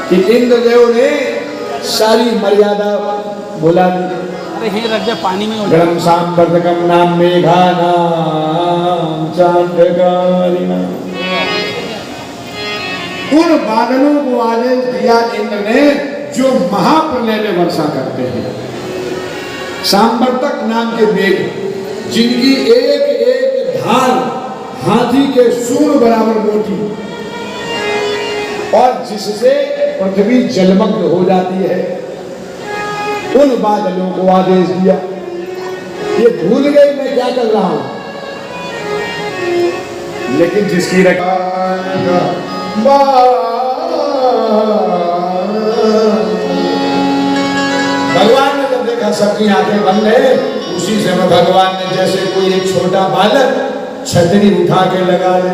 कि इंद्रदेव ने सारी मर्यादा बोला दी। अरे हे रख दे पानी में। गणम सांवर्तकम नाम मेघा नाम चांद्रकारिणा। उन बादलों को आदेश दिया इंद्र ने जो महाप्रलय में वर्षा करते हैं। सांवर्तक नाम के मेघ जिनकी एक एक धार हाथी के सूंड बराबर मोटी और जिससे पृथ्वी जलमग्न हो जाती है, उन बादलों को आदेश दिया। ये भूल गए मैं क्या कर रहा हूं, लेकिन जिसकी भगवान ने जब देखा सबकी आंखें बंद है, उसी समय भगवान ने जैसे कोई एक छोटा बालक छतरी उठा के लगा ले,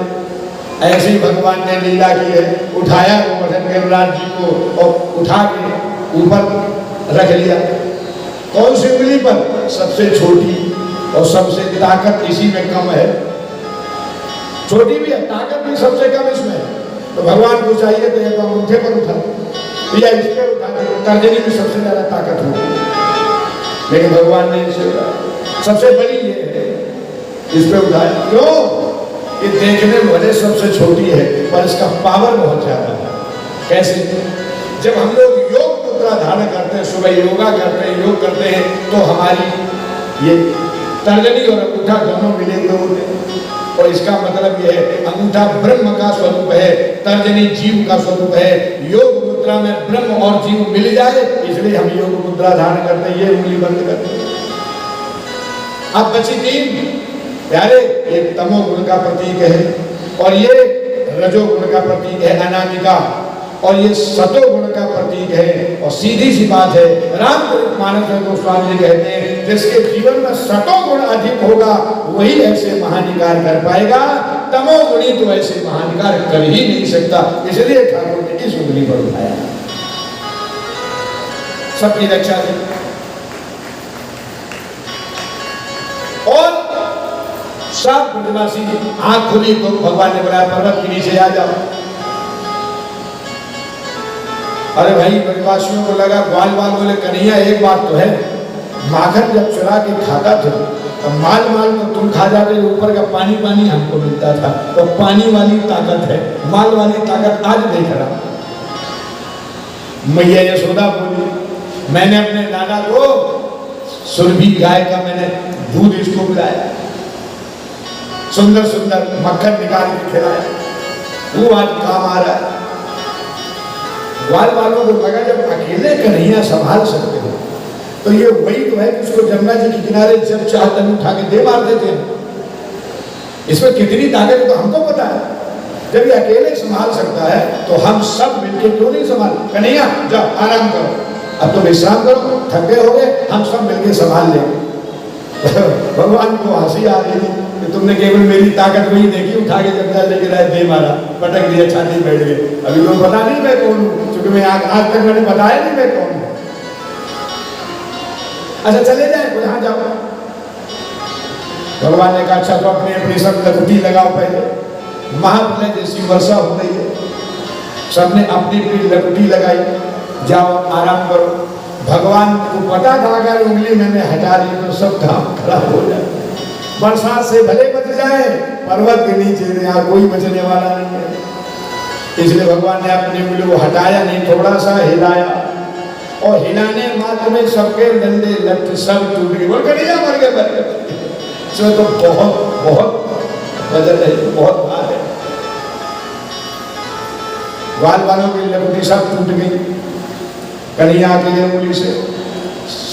ऐसे ही भगवान ने लीला की है। उठाया गोवर्धन गिरिराज जी को और उठा के ऊपर रख लिया। कौन सी उंगली पर? सबसे छोटी, और सबसे ताकत इसी में कम है। छोटी भी है, ताकत भी सबसे कम इसमें है। तो भगवान को चाहिए तो एक अंगूठे पर उठा या इस पर उठा, तर्जनी में सबसे ज्यादा ताकत होगी, लेकिन भगवान ने इसे सबसे बड़ी ये है, इस पे उठाया। क्यों? ये देखने में भले सबसे छोटी है पर इसका पावर बहुत ज्यादा है। कैसे? जब हम लोग योग मुद्रा धारण करते हैं, सुबह योगा करते हैं, योग करते हैं, तो हमारी ये तर्जनी और अंगूठा दोनों मिले हुए होते हैं। और इसका मतलब यह है अंगूठा ब्रह्म का स्वरूप है, तर्जनी जीव का स्वरूप है। योग मुद्रा में ब्रह्म और जीव मिल जाए, इसलिए हम योग मुद्रा धारण करते हैं। ये उंगली बंद करते हैं। अब बची 3 प्यारे, एक तमोगुण का प्रतीक है और ये रजोगुण का प्रतीक है अनामिका, और ये सतोगुण का प्रतीक है। और सीधी सी बात है, रामचरित मानस में गोस्वामी जी कहते हैं जिसके जीवन में सतोगुण अधिक होगा वही ऐसे महानिकार कर पाएगा, तमोगुणी तो ऐसे महानिकार कर ही नहीं सकता। इसलिए ठाकुर ने इस उंगली पर उठाया, सबकी रक्षा की। और सब ब्रजवासी आंख खुली तो भगवान ने बुलाया, पर्वत के नीचे आ जाओ। अरे भाई, ब्रजवासियों को लगा, ग्वाल बाल बोले कन्हैया एक बात तो है, माखन जब चुरा के खाता था तो माल माल तो तुम खा जाते, ऊपर का पानी पानी हमको मिलता था। तो पानी वाली ताकत है, माल वाली ताकत आज देख रहा। मैया यशोदा बोली, मैंने अपने नाना को सुरभि गाय का मैंने दूध इसको पिलाया, सुंदर सुंदर मक्खन निकाल के खिलाया, वो आज काम आ रहा है। ग्वाल वालों को लगा जब अकेले कन्हैया संभाल सकते हो तो ये वही तो है कि उसको जमुना जी के किनारे जब चाहते उठा के दे मार देते हैं। इसमें कितनी ताकत है तो हमको पता है। जब ये अकेले संभाल सकता है तो हम सब मिलकर क्यों नहीं संभाल। कन्हैया जाओ आराम करो, अब तो विश्राम करो, थके हो गए, हम सब मिलकर संभाल लेंगे। भगवान को हंसी आ रही थी कि तुमने केवल मेरी ताकत वही देखी, उठा के जब लेके रहे दे मारा, पटक दिया, छाती बैठ गए। अभी तो पता नहीं मैं कौन हूँ, क्योंकि मैं आज तक मैंने बताया नहीं मैं कौन हूँ। अच्छा चले जाए, जहाँ जाओ। भगवान ने कहा अच्छा तो अपनी अपनी सब लकुटी लगाओ पहले। महाप्रलय जैसी वर्षा हो रही है, सबने अपनी अपनी लकुटी लगाई, जाओ आराम करो। भगवान को पता था अगर उंगली मैंने हटा दी तो सब काम खराब हो जाए। बरसात से भले बच जाए, पर्वत के नीचे यहाँ कोई बचने वाला नहीं है। इसलिए भगवान ने अपनी उंगली को हटाया नहीं, थोड़ा सा हिलाया, और हिलाने मात्र में सबके डंडे लट सब टूट गए। बोल कन्हैया मर गए, मर गए। इसमें तो बहुत बहुत वजन है, बहुत भार है। ग्वाल वालों की लकड़ी सब टूट गई कन्हैया के उंगली से।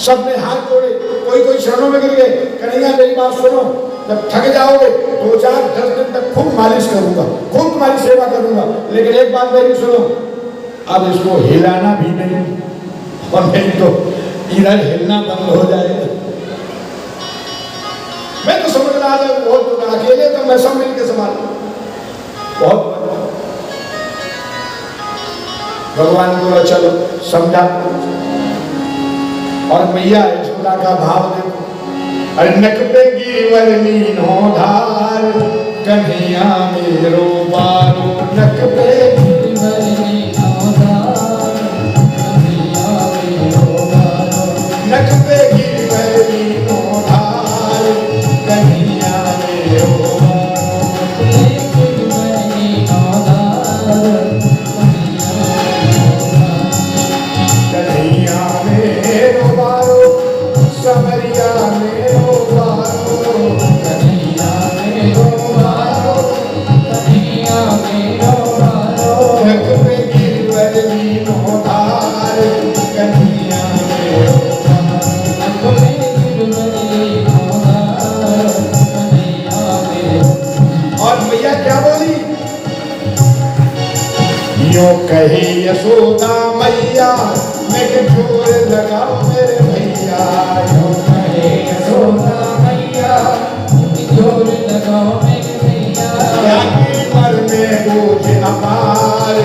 सबने हाथ जोड़े, कोई कोई शरणों में गिर गए। कन्हैया मेरी बात सुनो, जब थक जाओगे 2-4-10 दिन तक खूब मालिश करूंगा, खूब तुम्हारी सेवा करूंगा, लेकिन एक बात मेरी सुनो, अब इसको हिलाना भी नहीं, और नहीं तो इधर हिलना बंद हो जाएगा। मैं तो समझ रहा था बहुत अकेले तो मैं सब मिलकर संभालू, बहुत भगवान को चलो समझा। और मैया यशोदा का भाव देखो, अरे नक पे गिरवर मीनो धार, कन्हैया मेरो बारो, नक पे गिरवर मीनो धार, कन्हैया मेरो बारो, नक पे गिरवर मीनो धार, कन्हैया मेरो बारो, गिरवर मीनो धार, कन्हैया मेरो बारो, समरिया मेरो बारो, कन्हैया मेरो बारो, कन्हैया मेरो बारो, नक पे गिरवर मीनो धार, कन्हैया मेरो बारो, नक पे गिरवर मीनो धार, कन्हैया मेरो। और भैया क्या बोली, यो कहे यशोदा मैया, मैं के जोर लगाओ मेरे भैया, यो कहे यशोदा मैया, जोर लगाओ मेरे भैया, क्या की मर में बोझ अपार,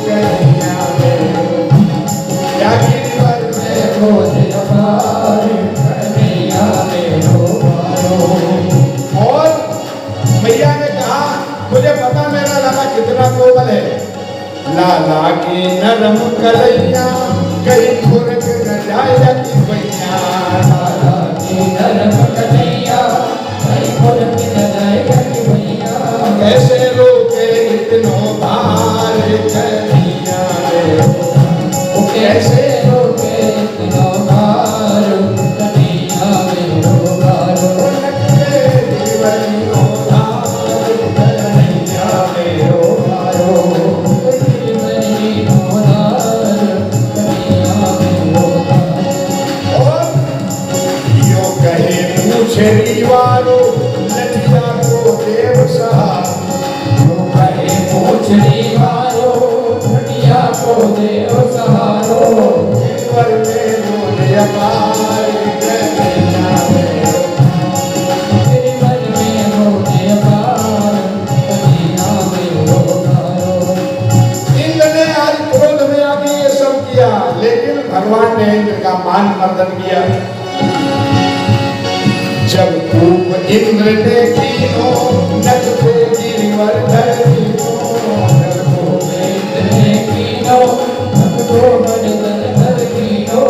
कन्हैया मेरो, क्या की मर में बोझ अपार, कन्हैया मेरो बारो। और मैया ने कहा मुझे पता मेरा लाला कितना कोमल है, लाला की नरम कलैया कहीं खुरक न जाए कि भैया, लाला की नरम कलैया कहीं खुरक न जाए कि भैया, कैसे रोके इतनो भार, कन्हैया मेरो, कैसे रोके इतनो भार, कन्हैया मेरो बारो, गिरवर मीनो धार, कन्हैया मेरो बारो, कहे पूछे भगवान मर्दन किया। जब खूब इंद्र ने कीनो नख पे गिरिवर्धन कीनो, जब खूब इंद्र ने कीनो नख पे गिरिवर्धन कीनो,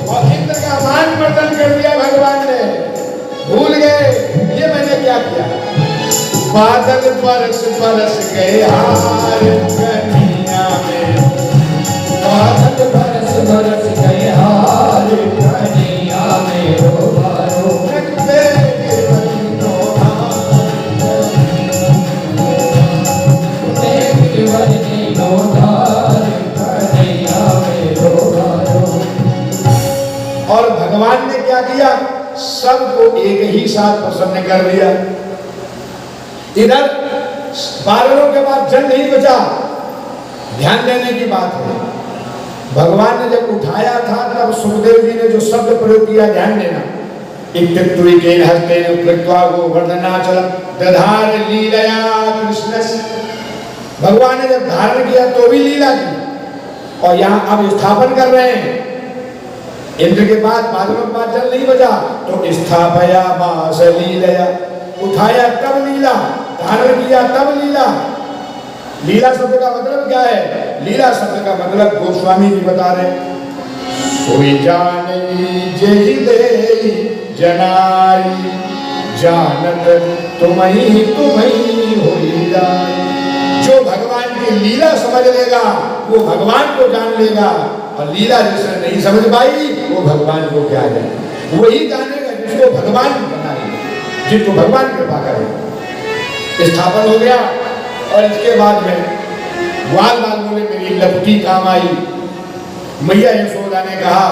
और इंद्र का मान मर्दन कर दिया भगवान ने। भूल गए ये मैंने क्या किया। बादल बरस बरस गए हार कन्हैया में, बादल बरस बरस गए हार कन्हैया में, रो बारो नख पे गिरवनो हार कन्हैया में, रो बारो। और भगवान ने क्या किया, सबको एक ही साथ प्रसन्न कर दिया। इधर बानरों के बाद जल नहीं बचा। ध्यान देने की बात है, भगवान ने जब उठाया था तब सुखदेव जी ने जो शब्द प्रयोग किया, ध्यान देना। इत्युक्तेन हस्तेन कृत्वा गोवर्धनाचलं दधार लीलया कृष्णस्य। भगवान ने जब धारण किया तो भी लीला की, और यहाँ अब स्थापन कर रहे हैं। इंद्र के बाद बादलों के बाद जल नहीं बचा तो स्थापया मास लीलया, उठाया तब लीला, धारण किया तब लीला। लीला शब्द का मतलब क्या है? लीला शब्द का मतलब गोस्वामी जी बता रहे, सोई जानी जेहि देहि जनाई, जानत तुम्हीं तुम्हीं होई जाई। जो भगवान की लीला समझ लेगा वो भगवान को जान लेगा, और लीला जिसने नहीं समझ पाई वो भगवान को क्या जाने। वही जानेगा जिसको भगवान बनाए, जिसको भगवान कृपा करे। स्थापन हो गया, और इसके बाद में ग्वाल बाल बोले मेरी लपटी काम आई। मैया यशोदा ने कहा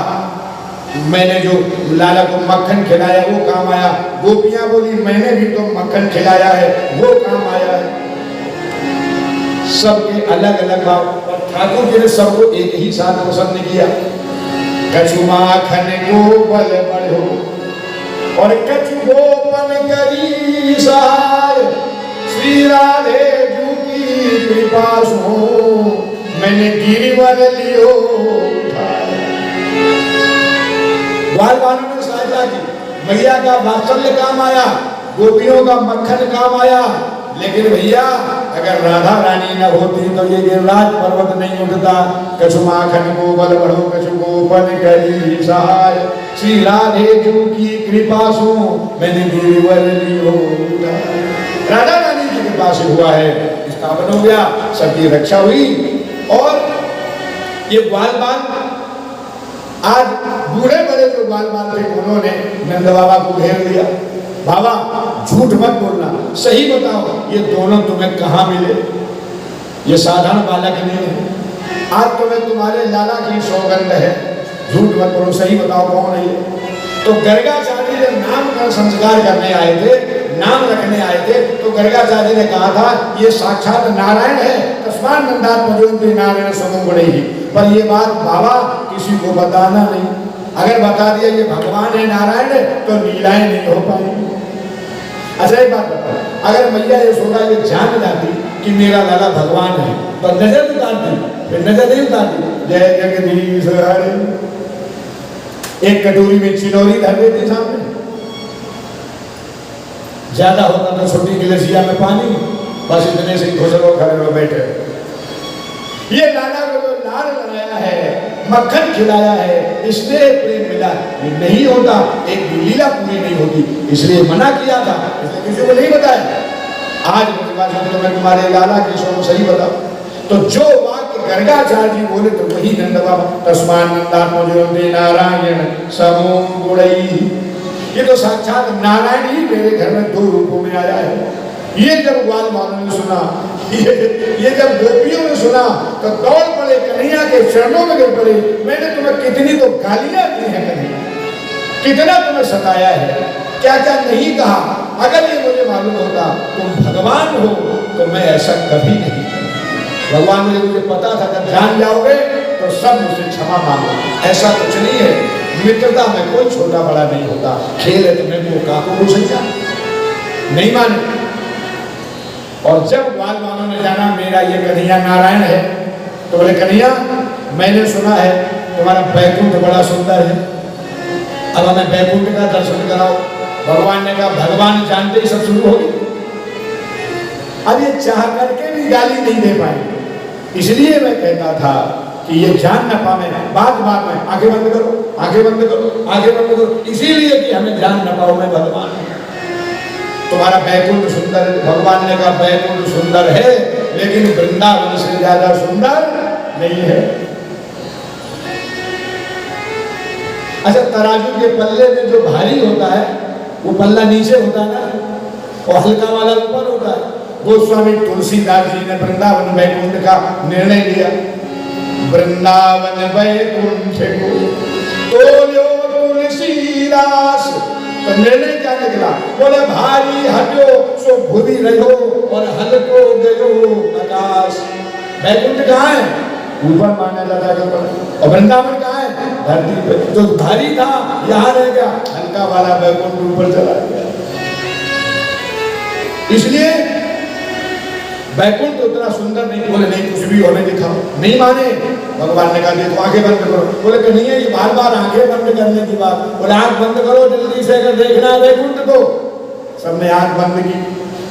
मैंने जो लाला को मक्खन खिलाया वो काम आया। गोपियां बोली मैंने भी तो मक्खन खिलाया है वो काम आया है। सबके अलग अलग भाव, और ठाकुर जी ने सबको एक ही साथ पसंद किया। कछु माखन को बल बढ़ो और कछु गोपन करी सहाय, श्री राधे जू की कृपा सो मैंने गिरिवर लियो उठाया। ग्वाल बालों ने सहायता की, मैया का वात्सल्य काम आया, गोपियों का मक्खन काम आया। लेकिन भैया अगर राधा रानी न होती तो ये गिरिराज पर्वत नहीं उठता। कछु माखन को बल बढ़ो कछु गोपन करी सहाय, श्री राधे जू की कृपा सो मैंने गिरिवर लियो उठाया। राधा रानी की कृपा से हुआ है, स्थापन हो गया, सबकी रक्षा हुई। और ये ग्वाल बाल आज बूढ़े बड़े जो ग्वाल बाल थे उन्होंने नंद बाबा को घेर लिया। बाबा झूठ मत बोलना, सही बताओ ये दोनों तुम्हें कहाँ मिले? ये साधारण बालक नहीं है, आज तुम्हें तुम्हारे लाला की सौगंध है। झूठ मत बोलो, सही बताओ कौन है ये? तो गर्गाचार्य जब नामकरण संस्कार करने आए थे, नाम रखने आए थे, तो गर्गाचार्य ने कहा था ये साक्षात नारायण है, तस्मात् नन्दात् भजन्ति नारायण समं गुणैः। पर ये बात बाबा किसी को बताना नहीं। अगर बता दिया ये भगवान है नारायण है तो लीलाएं नहीं हो पाएंगी। अच्छा एक बात बता, अगर मैया यशोदा ये जान जाती कि मेरा लाला भगवान है तो नजर उतारती? फिर नजर नहीं उतारती। जय जगदीश हरे, एक कटोरी में चिलौरी धर देती सामने, ज्यादा होता तो छोटी गिलसिया में पानी, बस इतने से खुश रहो खड़े रहो बैठे। ये लाला को जो लाल लगाया है, मक्खन खिलाया है, इसलिए प्रेम मिला, ये नहीं होता एक भी लीला पूरी नहीं होती, इसलिए मना किया था, इसलिए किसी को नहीं बताया। आज तो मैं तुम्हारे लाला की सो सही बताऊं तो जो वाक्य गर्गाचार्य जी बोले तो वही नंद बाबा, तस्मात् नन्दात् भजन्ति नारायण समं गुणैः। ये तो साक्षात नारायण ही मेरे घर में दो रूपों में आया है। ये जब ग्वाल बालों ने सुना, ये जब गोपियों ने सुना तो दौड़ पड़े, कन्हैया के चरणों में गिर पड़े। मैंने तुम्हें कितनी तो गालियां दी हैं कन्हैया, कितना तुम्हें सताया है, क्या क्या नहीं कहा। अगर ये मुझे मालूम होता तुम भगवान हो तो मैं ऐसा कभी नहीं। भगवान मुझे पता था जब जान जाओगे तो सब मुझसे क्षमा मांगो। ऐसा कुछ नहीं है, मित्रता में कोई छोटा बड़ा नहीं होता। खेल है तुम्हें वो काको हो सकता नहीं माने। और जब ग्वाल बालों ने जाना मेरा ये कन्हैया नारायण है तो बोले कन्हैया मैंने सुना है तुम्हारा बैकुंठ बड़ा सुंदर है, अब हमें बैकुंठ का दर्शन कराओ। भगवान ने कहा भगवान जानते ही सब शुरू हो गई। अब ये चाह करके भी गाली नहीं दे पाएंगे। इसलिए मैं कहता था कि ये जान न पावे, बात बात में आंखें बंद करो, आंखें बंद करो, आंखें बंद करो, इसीलिए कि हमें जान न पाओ मैं भगवान हूं। तुम्हारा बैकुंठ सुंदर है। भगवान ने कहा बैकुंठ सुंदर है, लेकिन वृंदावन से ज्यादा सुंदर नहीं है। अच्छा, तराजू के पल्ले में जो भारी होता है वो पल्ला नीचे होता है ना, और हल्का वाला ऊपर होता है। गोस्वामी तुलसीदास जी ने वृंदावन बैकुंठ का निर्णय लिया। वृंदावन बैकुंठ को तोलो तुलसीदास, तो निर्णय क्या निकला? बोले भारी हटो सो भूरी रहो और हल्को गयो आकाश। बैकुंठ कहाँ है? ऊपर माना जाता है, और वृंदावन कहाँ है? धरती पे। जो भारी था यहाँ रह गया, हल्का वाला बैकुंठ ऊपर चला गया। इसलिए बैकुंठ उतना सुंदर नहीं। बोले नहीं, कुछ भी होने दिखाओ। नहीं माने। भगवान ने कहा देखो आंखें बंद करो। बोले कि नहीं है, ये बार बार आंखें बंद करने की बात। बोले आंख बंद करो जल्दी से, अगर देखना है बैकुंठ को। सबने आंख बंद की।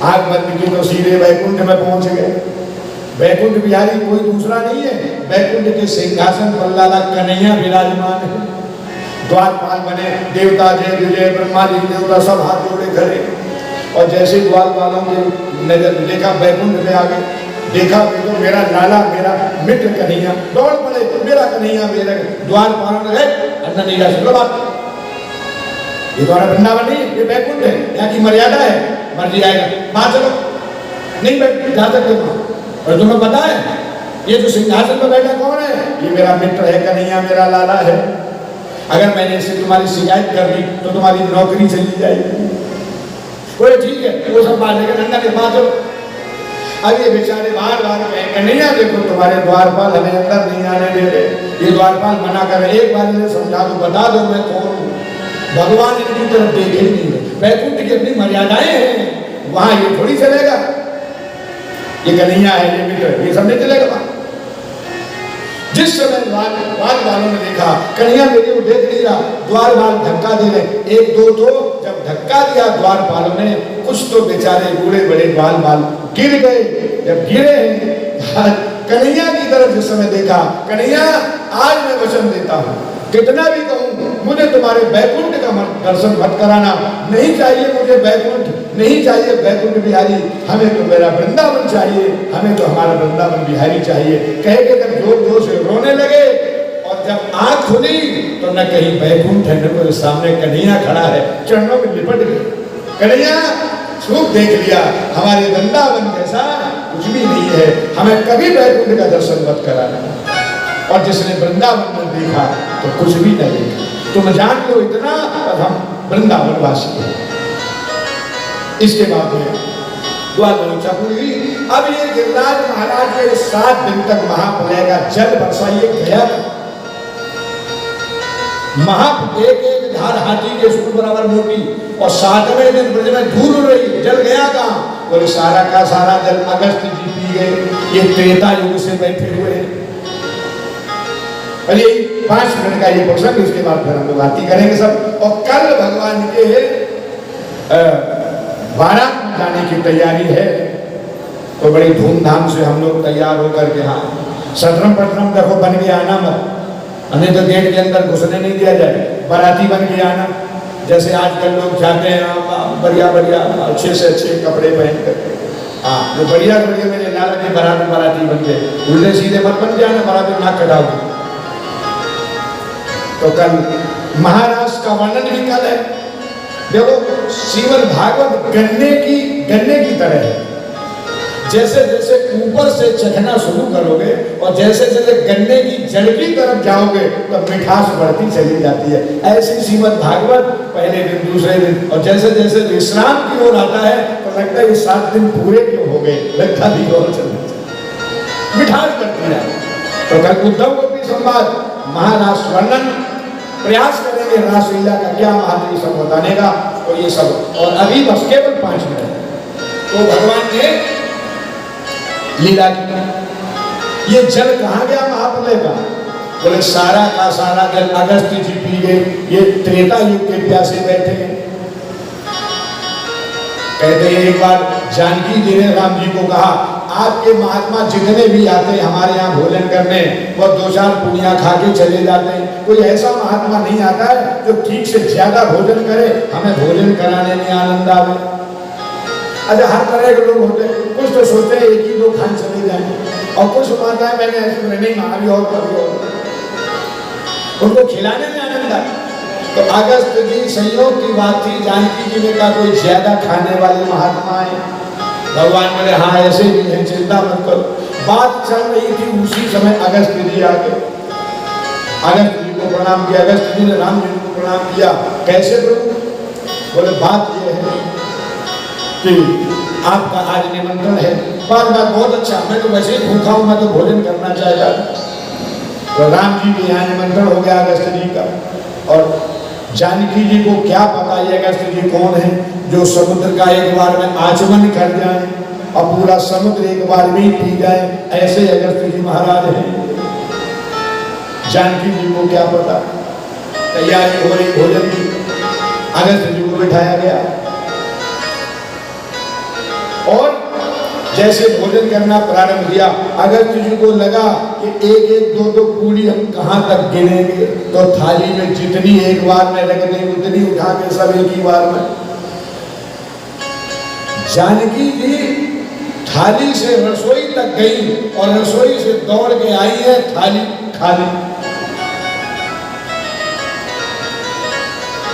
आंख बंद की तो सीधे बैकुंठ में पहुंच गए। बैकुंठ बिहारी कोई दूसरा नहीं है, बैकुंठ के सिंहासन पर लाला कन्हैया विराजमान है। द्वारपाल बने, देवता जय विजय ब्रह्मा जी देवता सब हाथ जोड़े खड़े। और जैसे द्वारपालों के नजर देखा बैकुंठ में आ गए, देखा तो मेरा लाला, मेरा मित्र कन्हैया, दौड़ पड़े, मेरा कन्हैया मेरा। द्वारपाल ने अंदर नहीं जा सकता। बात ये द्वारा वृंदावन नहीं, ये बैकुंठ है, यहाँ की मर्यादा है, मर्जी आएगा वहां चलो। नहीं बैठ जा सकते वहां। और तुम्हें पता है ये जो सिंहासन पर बैठा कौन है? ये मेरा मित्र है कन्हैया, मेरा लाला है। अगर मैंने इससे तुम्हारी शिकायत कर दी तो तुम्हारी नौकरी चली जाएगी। बोले ठीक है, वो सब बात लेकर नंदा के पास चलो। अब ये बेचारे बार बार कहे कन्हैया देखो तुम्हारे द्वारपाल हमें अंदर नहीं आने दे रहे। ये द्वारपाल मना कर रहे। एक बार इन्हें समझा दो, बता दो मैं कौन हूँ। भगवान इनकी तरफ देखे ही नहीं है। बैकुंठ की अपनी मर्यादाएं हैं, वहां ये थोड़ी चलेगा। ये कन्हैया है, ये मित्र, ये सब नहीं चलेगा वहां। जिस समय द्वार वालों ने देखा कन्हैया मेरे को देख नहीं रहा, द्वार बाल धक्का दे रहे। एक दो तो जब धक्का दिया द्वारपालों ने, कुछ तो बेचारे बूढ़े बड़े बाल गिर गए। जब गिरे कन्हैया की तरफ जिस समय देखा, कन्हैया आज मैं वचन देता हूँ, कितना भी कहूँ मुझे तुम्हारे बैकुंठ का दर्शन मत कराना। नहीं चाहिए मुझे बैकुंठ, नहीं चाहिए बैकुंठ बिहारी, हमें तो मेरा वृंदावन चाहिए, हमें तो हमारा वृंदावन बिहारी चाहिए। कह के जब जोर जोर से रोने लगे, और जब आंख खुली तो न कहीं बैकुंठ है न कोई सामने कन्हैया खड़ा है, चरणों में लिपट गए। कन्हैया स्वरूप देख लिया, हमारे वृंदावन जैसा कुछ भी नहीं है, हमें कभी बैकुंठ का दर्शन मत कराना। और जिसने वृंदावन में देखा तो कुछ भी नहीं देखा। तुम जान लो इतना, तब हम वृंदावन वासी हैं। इसके बाद में द्वादशा पूरी। अब ये गिरिराज महाराज ये 7 दिन तक महाप्रलय का जल बरसा, ये गया एक धार हाथी के सूर बराबर मोटी, और 7वें दिन ब्रज में धूल उड़ रही। जल गया कहाँ? बोले सारा का सारा जल अगस्त जी पी गए। ये त्रेता युग से बैठे हुए हैं। और ये 5 मिनट का ये प्रसंग, इसके बाद फिर हम लोग आरती करेंगे सब। और कल भगवान के बारात में जाने की तैयारी है, तो बड़ी धूमधाम से हम लोग तैयार होकर के, हाँ सतरम पटरम देखो बन के आना मत, नहीं तो गेट के अंदर घुसने नहीं दिया जाए। बाराती बन के आना, जैसे आजकल लोग जाते हैं बढ़िया बढ़िया अच्छे से अच्छे कपड़े पहन करके। हाँ जो बढ़िया बढ़िया मेरे लाला के बाराती बन गए, उल्टे सीधे मत बन जाना, बाराती नाक कटाओगे। तो कल महाराष्ट्र का वर्णन भी कल है। देखो श्रीमद् भागवत गन्ने की तरह है। जैसे जैसे ऊपर से चखना शुरू करोगे और जैसे जैसे गन्ने की जड़ की तरफ जाओगे तो मिठास बढ़ती चली जाती है। ऐसी श्रीमद् भागवत पहले दिन दूसरे दिन, और जैसे जैसे विश्राम की ओर आता है तो लगता है ये 7 दिन पूरे क्यों हो गए, लगता भी और चलती मिठास बढ़ती है। तो कल उद्धव गोपी संवाद महाराष्ट्र वर्णन प्रयास करेंगे, रासलीला का क्या महात्म्य सब बताने का, और ये सब। और अभी बस केवल 5 मिनट तो भगवान ने लीला की। ये जल कहाँ गया महाप्रलय का? बोले सारा का सारा जल अगस्त जी पी गए, ये त्रेता युग के प्यासे बैठे हैं। कहते हैं एक बार जानकी जी ने राम जी को कहा, आपके महात्मा जितने भी आते हैं हमारे यहाँ भोजन करने, वो 2-4 पुड़िया खा के चले जाते हैं। कोई ऐसा महात्मा नहीं आता है जो ठीक से ज्यादा भोजन करे, हमें भोजन कराने में आनंद आवे। अच्छा, हर तरह के लोग होते हैं, कुछ तो सोचते हैं एक ही लोग खान चले जाए, और कुछ मानता है मैंने ऐसे नहीं मारी और कभी और, उनको खिलाने में आनंद आए। तो अगस्त जी संयोग की बात थी, जानकी जी ने कहा कोई ज्यादा खाने वाले महात्मा है। भगवान बोले हाँ ऐसे भी हैं, चिंता मत करो। बात चल रही थी, उसी समय अगस्त जी आ गए। अगस्त जी को प्रणाम किया, अगस्त जी ने राम जी को प्रणाम किया। कैसे प्रभु? बोले बात यह है कि आपका आज निमंत्रण है। बात बहुत अच्छा, मैं तो वैसे ही भूखा हूँ, मैं तो भोजन करना चाहता। तो राम जी के यहाँ निमंत्रण हो गया अगस्त जी का। और जानकी जी को क्या पता ये अगस्त जी कौन है जो समुद्र का एक बार में आचमन कर जाए और पूरा समुद्र एक बार में पी जाए, ऐसे अगस्त जी महाराज हैं। जानकी जी को क्या पता। तैयारी हो रही भोजन की, अगस्त जी को बिठाया गया और जैसे भोजन करना प्रारंभ किया, अगस्त जी को लगा कि एक एक दो दो पूरी हम कहाँ तक गिनेंगे, तो थाली में जितनी एक बार में रख दें उतनी उठा के सब एक ही बार में। जानकी जी थाली से रसोई तक गई और रसोई से दौड़ के आई है थाली खाली।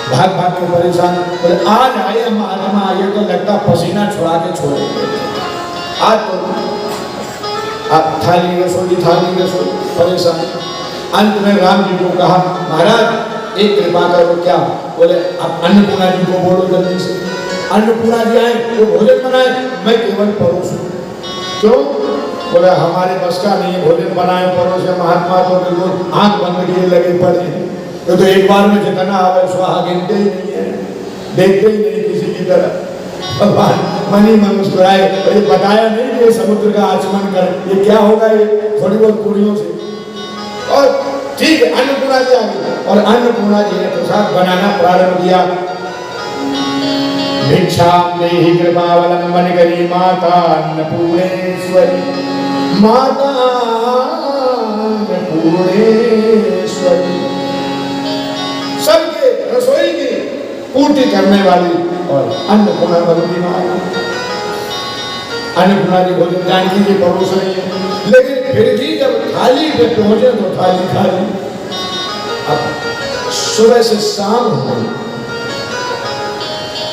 भाग भाग के परेशान, बोले आज आए महात्मा, ये तो लगता पसीना छुड़ा के छोड़ेंगे। आज तो आप थाली रसोई परेशान। अंत में राम जी को कहा महाराज एक कृपा करो। क्या? बोले आप अन्नपूर्णा जी को बोलो जल्दी से, अन्नपूर्णा जी आए वो भोजन बनाए, मैं केवल परोसूं। क्यों? बोले हमारे बस का नहीं भोजन बनाए परोसे, महात्मा तो बिल्कुल आंख बंद किए लगे पड़े हैं। तो एक बार में जितना आवे स्वाहा गिनते ही नहीं है, देखते ही नहीं किसी की तरह। भगवान मन ही मन मुस्कुराए, ये बताया नहीं कि समुद्र का आचमन कर, ये क्या होगा, ये थोड़ी बहुत पूरियों से। और ठीक है, अन्नपूर्णा जी आ गई और अन्नपूर्णा जी ने प्रसाद बनाना प्रारंभ किया। भिक्षाम देहि कृपावलंबन करी माता अन्नपूर्णेश्वरी, माता अन्नपूर्णेश्वरी, सबके रसोई की पूर्ति करने वाली और अन्नपूर्णा बलूनी माँ। अन्नपूर्णा जी भोजन जानकी जी परोस रही है, लेकिन फिर भी जब थाली पे पहुंचे तो थाली खाली। अब सुबह से शाम हो गई।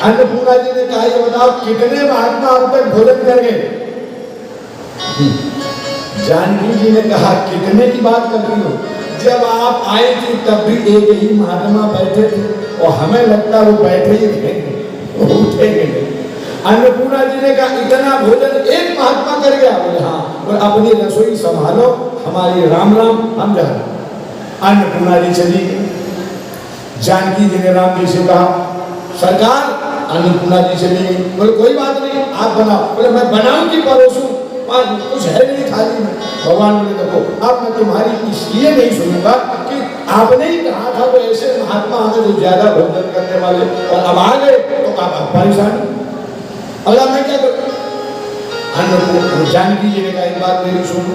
अन्नपूर्णा जी ने कहा ये बताओ कितने महात्मा अब तक भोजन कर गए? जानकी जी ने कहा कितने की बात करती हो? जब आप आए थे तब भी एक ही महात्मा बैठे थे और हमें लगता वो बैठे ही थे, वो उठेंगे नहीं। अन्नपूर्णा जी ने कहा इतना भोजन एक महात्मा कर गया? बोले हाँ। और अपनी रसोई संभालो, हमारी राम राम, हम जा रहे। अन्नपूर्णा जी चली गई। जानकी जी ने राम जी से कहा सरकार, अन्नपूर्णा जी चली गई। बोले कोई बात नहीं, आप बनाओ। बोले मैं बनाऊं कि परोसूं, कुछ है नहीं थाली में। भगवान बोले देखो अब मैं तुम्हारी इसलिए नहीं सुनूंगा कि आपने ही कहा था वो ऐसे महात्मा हमें जो ज्यादा भोजन करने वाले, और अब आ गए तो आप परेशान। अगला मैं क्या करूं? अन्नपूर्णा जानकी जी ने कहा एक बात मेरी सुनो,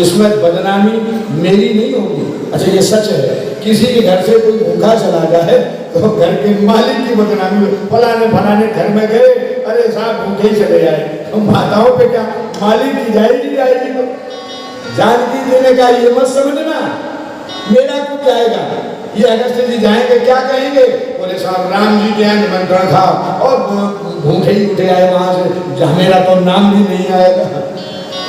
इसमें बदनामी मेरी नहीं होगी। अच्छा ये सच है, किसी के घर से कोई भूखा चला जाए तो घर के मालिक की बदनामी, फलाने फलाने घर में गए, अरे साहब भूखे ही चले जाए, तो माताओं पे क्या मालिक की जाएगी। तो जानकी जी ने कहा ये मत समझना, मेरा कुछ जाएगा, ये अगस्त जी जाएंगे क्या कहेंगे? बोले साहब राम जी के निमंत्रण था और भूखे ही उठे आए वहां से, मेरा तो नाम भी नहीं आएगा।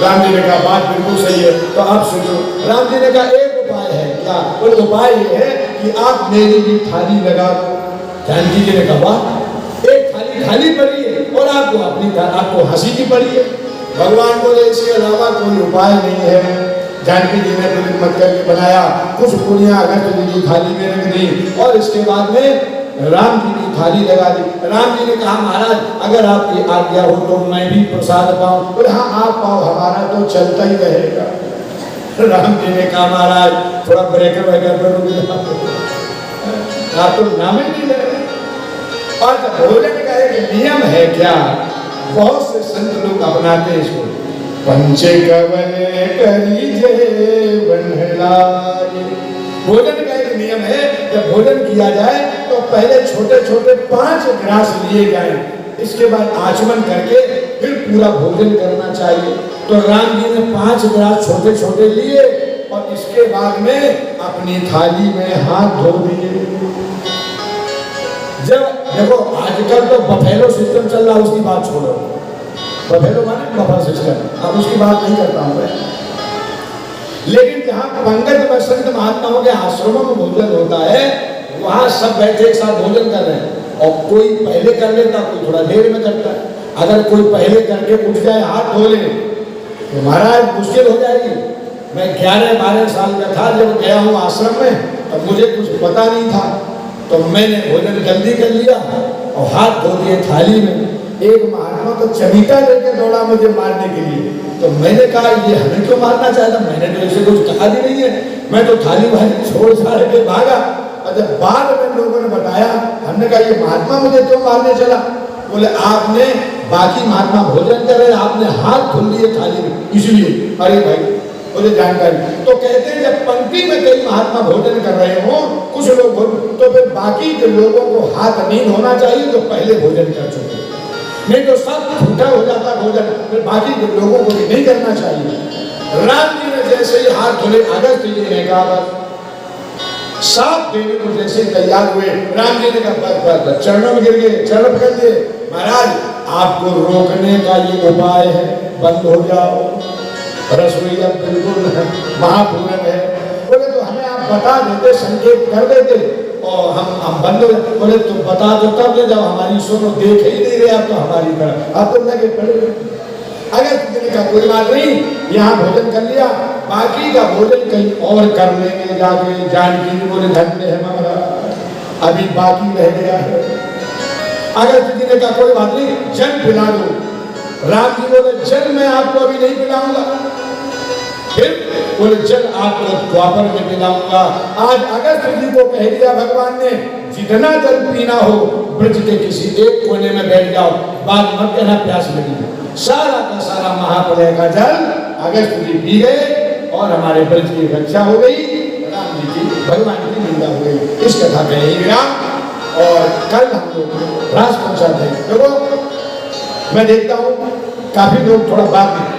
राम जी ने कहा बात बिल्कुल सही है, तो आप सुनो। राम जी ने कहा एक उपाय है। क्या? और उपाय ये है कि आप मेरी भी थाली लगा दो। जानकी जी ने कहा एक थाली खाली पड़ी है और आपको हंसी की पड़ी है। भगवान बोले इसके अलावा कोई उपाय नहीं है। जानकी जी ने मत करके बनाया, कुछ पुड़िया अगस्त जी की थाली में रख दी और इसके बाद में राम जी की थाली लगा दी। राम जी ने कहा महाराज अगर आपकी आज्ञा हो तो मैं भी प्रसाद पाऊं। बोले हाँ आप पाओ, हमारा तो चलता ही रहेगा। राम जी ने कहा महाराज थोड़ा ब्रेकर वगैरह पर रुक जाओ, आप तो नाम ही नहीं ले रहे। और भोजन का एक नियम है क्या, बहुत से संत लोग अपनाते हैं इसको, पंचे कवन करी जय बनहलाए। भोजन का एक नियम है, जब भोजन किया जाए तो पहले छोटे छोटे 5 ग्रास लिए जाएं, इसके बाद आचमन करके फिर पूरा भोजन करना चाहिए। तो राम जी ने 5 ग्रास छोटे छोटे लिए और इसके बाद में अपनी थाली में हाथ धो दिए। जब देखो आजकल तो बफेलो सिस्टम चल रहा है, उसकी बात छोड़ो, बफेलो माने बफा सिस्टम, अब उसकी बात नहीं करता हूं मैं। लेकिन जहां पंगत में संत महात्माओं के आश्रमों में भोजन होता है, वहां सब बैठे एक साथ भोजन कर रहे हैं, और कोई पहले कर लेता, कोई थोड़ा देर में करता है। अगर कोई पहले करके उठ जाए हाथ धो ले तो महाराज मुश्किल हो जाएगी। मैं 11-12 साल का था जब गया हूँ आश्रम में, तब मुझे कुछ पता नहीं था, तो मैंने भोजन जल्दी कर लिया और हाथ धो दिए थाली में। एक महात्मा तो चमीटा लेके दौड़ा मुझे मारने के लिए, तो मैंने कहा ये हमें क्यों मारना चाहता, मैंने तो इसे कुछ कहा भी नहीं है, मैं तो थाली भाजी छोड़ छाड़ के भागा। और जब बाद में लोगों ने बताया, हमने कहा ये महात्मा मुझे क्यों मारने चला, बोले आपने बाकी महात्मा भोजन कर रहे, आपने हाथ धुल लिए थाली में, इसलिए। अरे भाई मुझे जानकारी, तो कहते हैं जब पंक्ति में कई महात्मा भोजन कर रहे हो, कुछ लोग तो फिर बाकी के लोगों को हाथ नहीं धोना चाहिए जो पहले भोजन कर चुके, नहीं तो सब झूठा हो जाता भोजन, फिर बाकी के लोगों को भी नहीं करना चाहिए। राम जी ने जैसे ही हाथ धोले, अगस्त जी ने कहा बस साफ देने को जैसे तैयार हुए, राम जी ने कहा चरणों में गिर गए, चरण पकड़ लिए, महाराज आपको रोकने का ये उपाय है, बंद हो जाओ, रसोई अब बिल्कुल महापूरन है। बोले तो हमें आप बता देते, संकेत कर देते और हम बंद हो जाते। बोले तो बता दो तब ले जाओ, हमारी सुनो देख ही नहीं रहे आप तो हमारी तरफ, आप तो लगे पड़े। अगर किसी का कोई बात नहीं, यहाँ भोजन कर लिया, बाकी का भोजन कहीं और कर लेंगे जाके। जानकी जी बोले धन्य है महाराज, अभी बाकी रह गया है। अगर किसी ने कहा कोई बात नहीं, जल पिला दो, राम जी बोले जल मैं आपको अभी नहीं पिलाऊंगा, फिर बोले जल आपको द्वापर में पिलाऊंगा। आज अगस्त जी को कह दिया भगवान ने, जितना जल पीना हो ब्रज के किसी एक कोने में बैठ जाओ, बाद मत कहना प्यास लगी है। सारा का सारा महाप्रलय का जल अगस्त जी पी गए और हमारे ब्रज की रक्षा हो गई, राम जी की भगवान की निंदा हो गई। इस कथा में यही विराम, और कल हम लोग रास पहुंचाते हैं। देखो मैं देखता हूँ काफी लोग थोड़ा बाद में